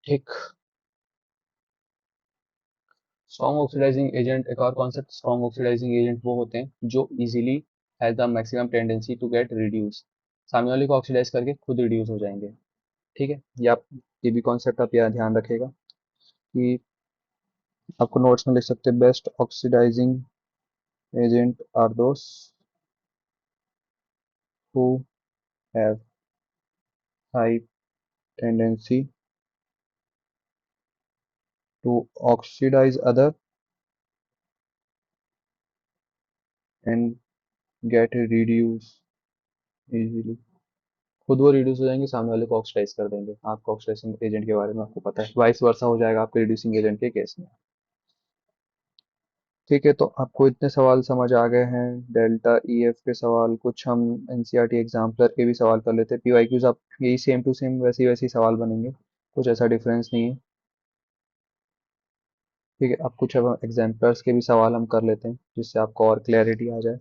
ठीक। स्ट्रॉन्ग ऑक्सीडाइजिंग एजेंट, एक और कॉन्सेप्ट, स्ट्रॉन्ग ऑक्सीडाइजिंग एजेंट वो होते हैं जो easily has the maximum tendency to get reduce, सामने वाले को ऑक्सीडाइज करके खुद रिड्यूस हो जाएंगे। ठीक है, ये भी कॉन्सेप्ट आप यहाँ ध्यान रखेगा कि आपको नोट्स में लिख सकते हैं, best oxidizing agent are those who have high tendency to oxidize other and get reduce easily। खुद वो रिड्यूस हो जाएंगे, सामने वाले को ऑक्सीडाइज कर देंगे। आपको ऑक्सीडाइजिंग एजेंट के बारे में आपको पता है, वाइस वर्सा हो जाएगा आपके रिड्यूसिंग एजेंट के केस में। ठीक है, तो आपको इतने सवाल समझ आ गए हैं। डेल्टा EF के सवाल कुछ हम NCERT एग्जाम्पलर के भी सवाल कर लेते हैं। PYQs आप यही सेम टू सेम वैसे वैसे ही सवाल बनेंगे, कुछ ऐसा डिफरेंस नहीं है। ठीक है, अब कुछ अब एग्जाम्पलर्स के भी सवाल हम कर लेते हैं जिससे आपको और क्लैरिटी आ जाए।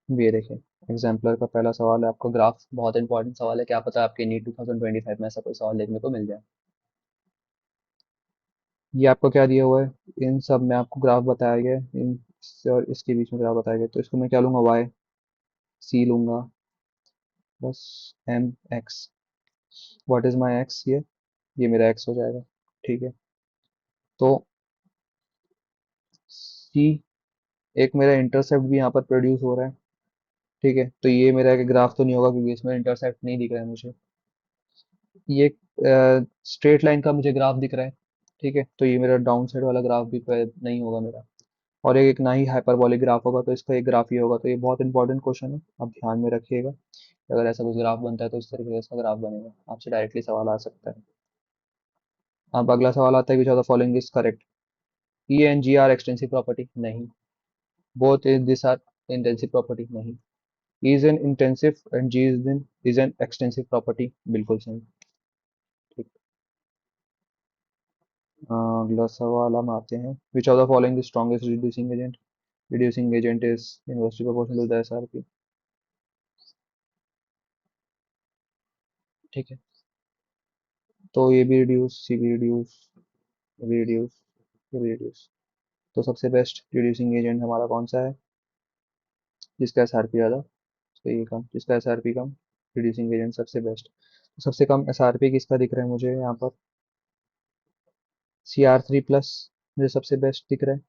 ये देखें, एग्जाम्पलर का पहला सवाल है आपको, ग्राफ, बहुत इंपॉर्टेंट सवाल है, क्या पता आपके नीट 2025 में ऐसा कोई सवाल देखने को मिल जाए। ये आपको क्या दिया हुआ है? इन सब में आपको ग्राफ बताया गया है, इन इससे और इसके बीच में ग्राफ बताया गया है। तो इसको मैं क्या लूंगा? C लूंगा plus MX। What is my x? ये मेरा एक्स हो जाएगा। ठीक है, तो C एक मेरा इंटरसेप्ट भी यहाँ पर प्रोड्यूस हो रहा है। ठीक है, तो ये मेरा एक ग्राफ तो नहीं होगा क्योंकि इसमें इंटरसेप्ट नहीं दिख रहा है मुझे। ये स्ट्रेट लाइन का मुझे ग्राफ दिख रहा है। ठीक है, तो ये मेरा डाउन साइड वाला ग्राफ भी नहीं होगा मेरा। और एक ना ही हाइपरबॉलिक ग्राफ होगा, तो इसका एक ग्राफ ही होगा। तो ये बहुत इंपॉर्टेंट क्वेश्चन है, आप ध्यान में रखिएगा। अगर ऐसा कुछ ग्राफ बनता है तो इस तरीके से इसका ग्राफ बनेगा, आपसे डायरेक्टली सवाल आ सकता है। अब अगला सवाल आता है, which of the following is correct? E and G are extensive property? नहीं। Both is this are intensive property? नहीं। E is an intensive and G is an extensive property? बिल्कुल सही। ठीक। अगला सवाल हम आते हैं, which of the following is strongest reducing agent? Reducing agent is inversely proportional to the SRP. ठीक है, तो ये भी रिड्यूस, सी भी रिड्यूस, ये भी रिड्यूस, ये भी रिड्यूस। तो सबसे बेस्ट रिड्यूसिंग एजेंट हमारा कौन सा है? जिसका एसआरपी ज़्यादा, उसका ये कम, जिसका एसआरपी कम, रिड्यूसिंग एजेंट सबसे बेस्ट। तो सबसे कम एसआरपी किसका दिख रहा है मुझे यहाँ पर? CR3+, मुझे सबसे बेस्ट दिख रहा है।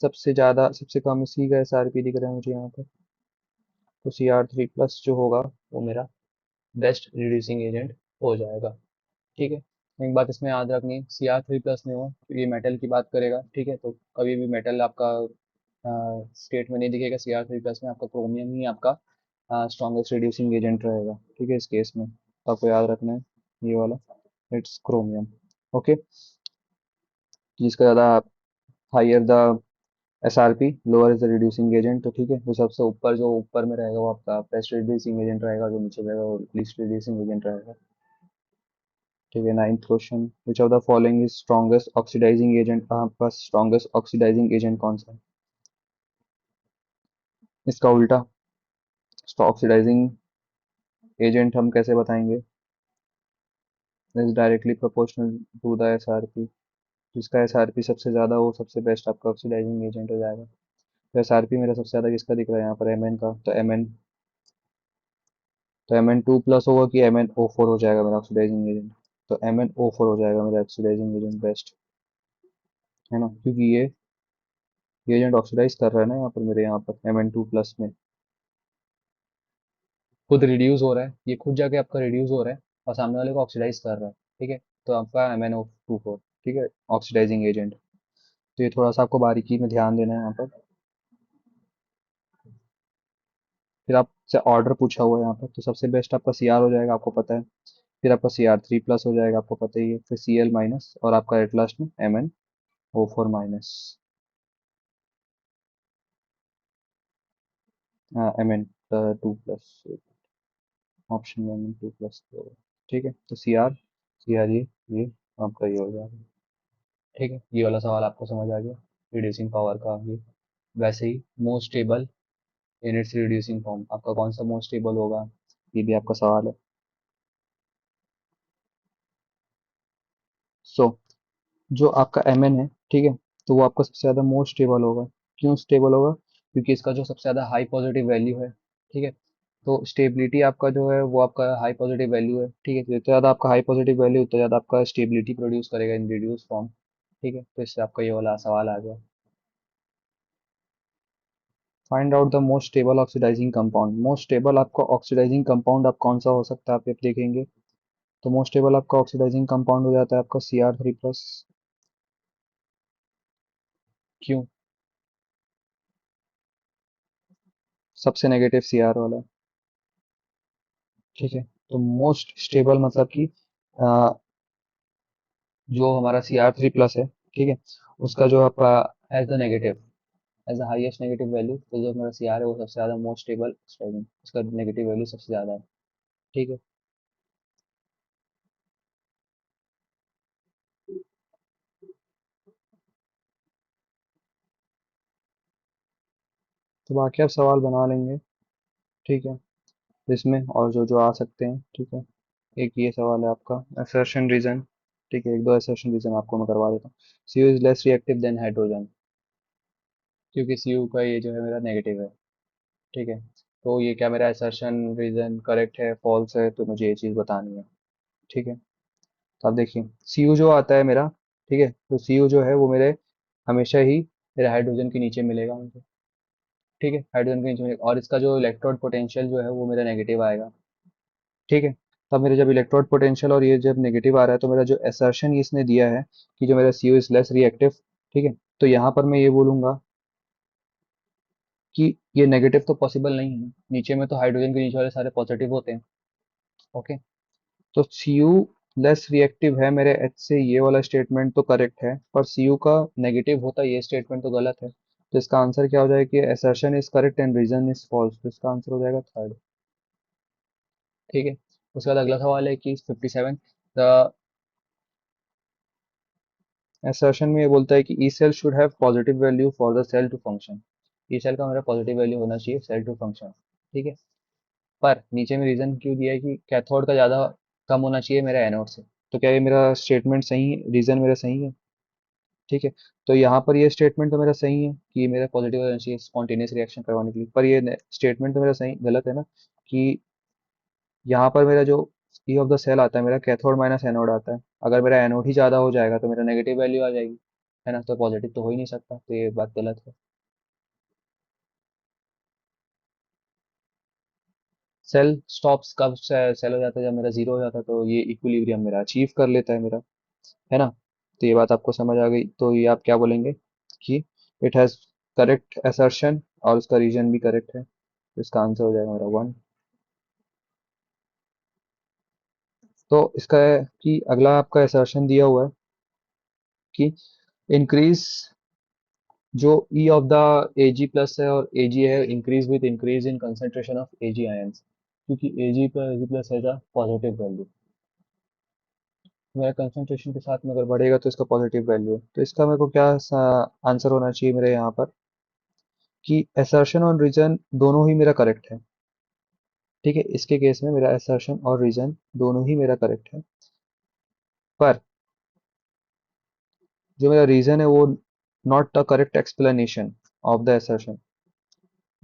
सबसे ज़्यादा, सबसे कम इसी का एसआरपी दिख रहा है मुझे यहाँ पर। तो CR3+ जो होगा वो मेरा बेस्ट रिड्यूसिंग एजेंट हो जाएगा। ठीक है, एक बात इसमें याद रखनी, CR3+ नहीं हो तो ये मेटल की बात करेगा। ठीक है, तो कभी भी मेटल आपका स्टेट में नहीं दिखेगा। CR3+ में आपका क्रोमियम ही आपका स्ट्रॉन्गेस्ट रिड्यूसिंग एजेंट रहेगा। ठीक है, इस केस में तो आपको याद रखना है ये वाला, इट्स क्रोमियम। ओके, जिसका ज़्यादा higher the SRP, lower is the reducing agent. तो ठीक है, तो सबसे ऊपर जो ऊपर में रहेगा वो आपका बेस्ट रिड्यूसिंग एजेंट रहेगा, जो नीचे रहेगा वो लीस्ट रिड्यूसिंग एजेंट रहेगा। ठीक है, ninth question, which of the following is strongest oxidising agent? आपके पास स्ट्रॉन्गेस्ट ऑक्सीडाइजिंग एजेंट कौन सा है? इसका उल्टा, ऑक्सीडाइजिंग एजेंट हम कैसे बताएंगे? Is directly proportional to the SRP. जिसका एसआरपी सबसे ज़्यादा हो सबसे बेस्ट आपका ऑक्सीडाइजिंग एजेंट हो जाएगा। तो एसआरपी मेरा सबसे ज़्यादा किसका दिख रहा है यहाँ पर? एम एन का। तो एम एन, तो Mn2+ होगा कि MnO4 हो जाएगा मेरा ऑक्सीडाइजिंग एजेंट? तो MnO4 हो जाएगा मेरा ऑक्सीडाइजिंग एजेंट बेस्ट, है ना, क्योंकि ये एजेंट ऑक्सीडाइज कर रहा है ना यहाँ पर मेरे, यहाँ पर Mn2+ में खुद रिड्यूस हो रहा है, ये खुद जाके आपका रिड्यूस हो रहा है और सामने वाले को ऑक्सीडाइज कर रहा है। ठीक है, तो आपका MnO2 ठीक है, ऑक्सीडाइजिंग एजेंट। तो ये थोड़ा सा आपको बारीकी में ध्यान देना है यहाँ पर। फिर आपसे ऑर्डर पूछा हुआ है यहाँ पर, तो सबसे बेस्ट आपका CR हो जाएगा, आपको पता है। फिर आपका CR3+ हो जाएगा, आपको पता ही है। फिर Cl- और आपका एट लास्ट में MnO4-। Mn2+, option Mn2+। ठीक है, तो सी आर ये आपका ये हो जाएगा। ठीक है, ये वाला सवाल आपको समझ आ गया, रिड्यूसिंग पावर का ये। वैसे ही most stable in its reducing form आपका कौन सा मोस्ट स्टेबल होगा, ये भी आपका सवाल है। सो जो आपका Mn है, ठीक है, तो वो आपका सबसे ज़्यादा मोस्ट स्टेबल होगा। क्यों स्टेबल होगा? क्योंकि इसका जो सबसे ज़्यादा हाई पॉजिटिव वैल्यू है। ठीक है, तो स्टेबिलिटी आपका जो है वो आपका हाई पॉजिटिव वैल्यू है। ठीक है, तो जितना ज़्यादा आपका हाई पॉजिटिव वैल्यू उतना ज़्यादा आपका स्टेबिलिटी प्रोड्यूस करेगा इन रिड्यूस फॉर्म। ठीक है, तो इससे आपका ये वाला सवाल आ गया। Find out the most stable oxidizing compound. Most stable आपका ऑक्सीडाइजिंग कंपाउंड आप कौन सा हो सकता है, आप ये देखेंगे। तो मोस्ट स्टेबल आपका ऑक्सीडाइजिंग कंपाउंड हो जाता है आपका CR3+। क्यों? सबसे नेगेटिव CR वाला। ठीक है, तो मोस्ट स्टेबल मतलब कि अ, जो हमारा CR3+ है, ठीक है, उसका जो आपका as the negative, as the highest negative value, तो जो हमारा CR है वो सबसे ज़्यादा मोस्ट स्टेबल स्ट्रेनिंग, उसका नेगेटिव वैल्यू सबसे ज़्यादा है। ठीक है, तो बाकी आप सवाल बना लेंगे। ठीक है, इसमें और जो जो आ सकते हैं। ठीक है, एक ये सवाल है आपका असर्शन रीजन। ठीक है, एक दो असर्शन रीजन आपको मैं करवा देता हूँ। CU is less reactive than hydrogen, क्योंकि सीयू का ये जो है मेरा नेगेटिव है। ठीक है, तो ये क्या मेरा असर्शन रीजन करेक्ट है फॉल्स है, तो मुझे ये चीज़ बतानी है। ठीक है, तो आप देखिए, सीयू जो आता है मेरा, ठीक है, तो सीयू जो है वो मेरे हमेशा ही मेरे हाइड्रोजन के नीचे मिलेगा मुझे। ठीक है, हाइड्रोजन के नीचे में, और इसका जो इलेक्ट्रोड पोटेंशियल जो है वो मेरा नेगेटिव आएगा। ठीक है, तब मेरे जब इलेक्ट्रोड पोटेंशियल और ये जब नेगेटिव आ रहा है तो मेरा जो असर्शन इसने दिया है कि जो मेरा CO इज लेस रिएक्टिव, ठीक है, तो यहाँ पर मैं ये बोलूंगा कि ये नेगेटिव तो पॉसिबल नहीं है, नीचे में तो हाइड्रोजन के नीचे वाले सारे पॉजिटिव होते हैं। ओके, तो Cu लेस रिएक्टिव है मेरे H से, ये वाला स्टेटमेंट तो करेक्ट है, पर Cu का नेगेटिव होता ये स्टेटमेंट तो गलत है। तो इसका आंसर क्या हो जाएगा कि assertion is correct and reason is false, तो इसका आंसर हो जाएगा थर्ड। ठीक है, उसके बाद अगला सवाल है कि 57, द assertion में ये बोलता है कि E cell should have positive value for the cell to function. E cell का मेरा पॉजिटिव वैल्यू होना चाहिए सेल टू फंक्शन। ठीक है, पर नीचे में रीजन क्यों दिया है कि कैथोड का ज़्यादा कम होना चाहिए मेरा एनोड से। तो क्या ये मेरा स्टेटमेंट सही है, रीजन मेरा सही है? ठीक है, तो यहाँ पर ये स्टेटमेंट तो मेरा सही है कि मेरा पॉजिटिव होना चाहिए स्पॉन्टेनियस रिएक्शन करवाने के लिए, पर ये स्टेटमेंट तो मेरा सही गलत है ना, कि यहाँ पर मेरा जो ई ऑफ द सेल आता है मेरा कैथोड माइनस एनोड आता है, अगर मेरा एनोड ही ज़्यादा हो जाएगा तो मेरा नेगेटिव वैल्यू आ जाएगी, है ना, तो पॉजिटिव तो हो ही नहीं सकता, तो ये बात गलत है। सेल स्टॉप्स कब सेल हो जाता है, जब मेरा जीरो हो जाता है, तो ये इक्विलिब्रियम मेरा अचीव कर लेता है मेरा, है ना। तो ये बात आपको समझ आ गई, तो ये आप क्या बोलेंगे कि इट हैज़ करेक्ट असर्शन और उसका रीजन भी करेक्ट है, तो इसका आंसर हो जाएगा मेरा वन। तो इसका है कि अगला आपका असर्शन दिया हुआ है कि इंक्रीज जो ई ऑफ द एजी प्लस है और एजी है, increase with increase in concentration of AG ions, क्योंकि एजी प्लस एजी प्लस है पॉजिटिव वैल्यू, मेरा कंसंट्रेशन के साथ में अगर बढ़ेगा तो इसका पॉजिटिव वैल्यू है, तो इसका मेरे को क्या आंसर होना चाहिए मेरे यहाँ पर कि असर्शन और रीजन दोनों ही मेरा करेक्ट है। ठीक है, इसके केस में मेरा असर्शन और रीजन दोनों ही मेरा करेक्ट है, पर जो मेरा रीजन है वो not the correct explanation of the assertion,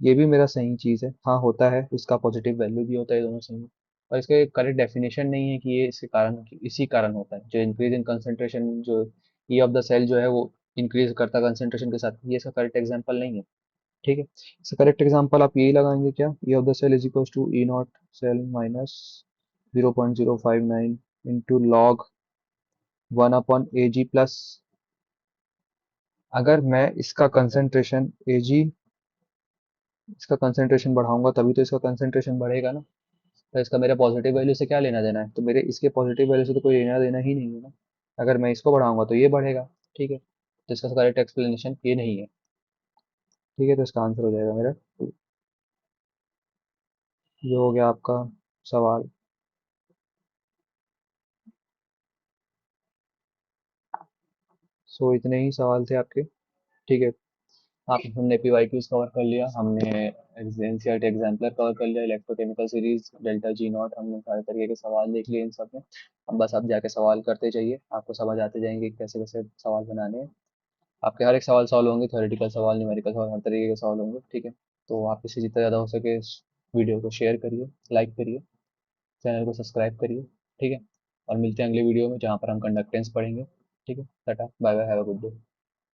ये भी मेरा सही चीज़ है, हाँ होता है, इसका पॉजिटिव वैल्यू भी होता है, ये दोनों सही है, और इसका करेक्ट डेफिनेशन नहीं है कि ये इसके कारण इसी कारण होता है, जो इंक्रीज इन कंसंट्रेशन जो ई ऑफ द सेल जो है वो इंक्रीज करता है कंसंट्रेशन के साथ, ये इसका करेक्ट एग्जांपल नहीं है। ठीक है, इसका करेक्ट एग्जांपल आप यही लगाएंगे क्या, E of the cell is equal to E naught cell minus 0.059 into log 1/Ag plus, अगर मैं इसका कंसंट्रेशन बढ़ाऊंगा तभी तो इसका कंसंट्रेशन बढ़ेगा ना, तो इसका मेरे पॉजिटिव वैल्यू से क्या लेना देना है, तो मेरे इसके पॉजिटिव वैल्यू से तो कोई लेना देना ही नहीं है ना, अगर मैं इसको बढ़ाऊंगा तो ये बढ़ेगा। ठीक है, तो इसका करेक्ट एक्सप्लेनेशन ये नहीं है। ठीक है, तो इसका आंसर हो जाएगा मेरा टू। ये हो गया आपका सवाल। सो इतने ही सवाल थे आपके। ठीक है, आप हमने PYQs कवर कर लिया, हमने एनसीईआरटी एग्जाम्पलर कवर कर लिया, electrochemical series delta G not, हमने सारे तरीके के सवाल देख लिए इन सब में। अब बस आप जाके सवाल करते जाइए, आपको समझ आते जाएंगे कि कैसे कैसे सवाल बनाने हैं। आपके हर एक सवाल सॉल्व होंगे, थ्योरेटिकल सवाल, न्यूमेरिकल सवाल, हर तरीके के सवाल होंगे। ठीक है, तो आप इसे जितना ज़्यादा हो सके इस वीडियो को शेयर करिए, लाइक करिए, चैनल को सब्सक्राइब करिए। ठीक है, और मिलते हैं अगले वीडियो में जहाँ पर हम कंडक्टेंस पढ़ेंगे। ठीक है, tata bye bye, have a good day.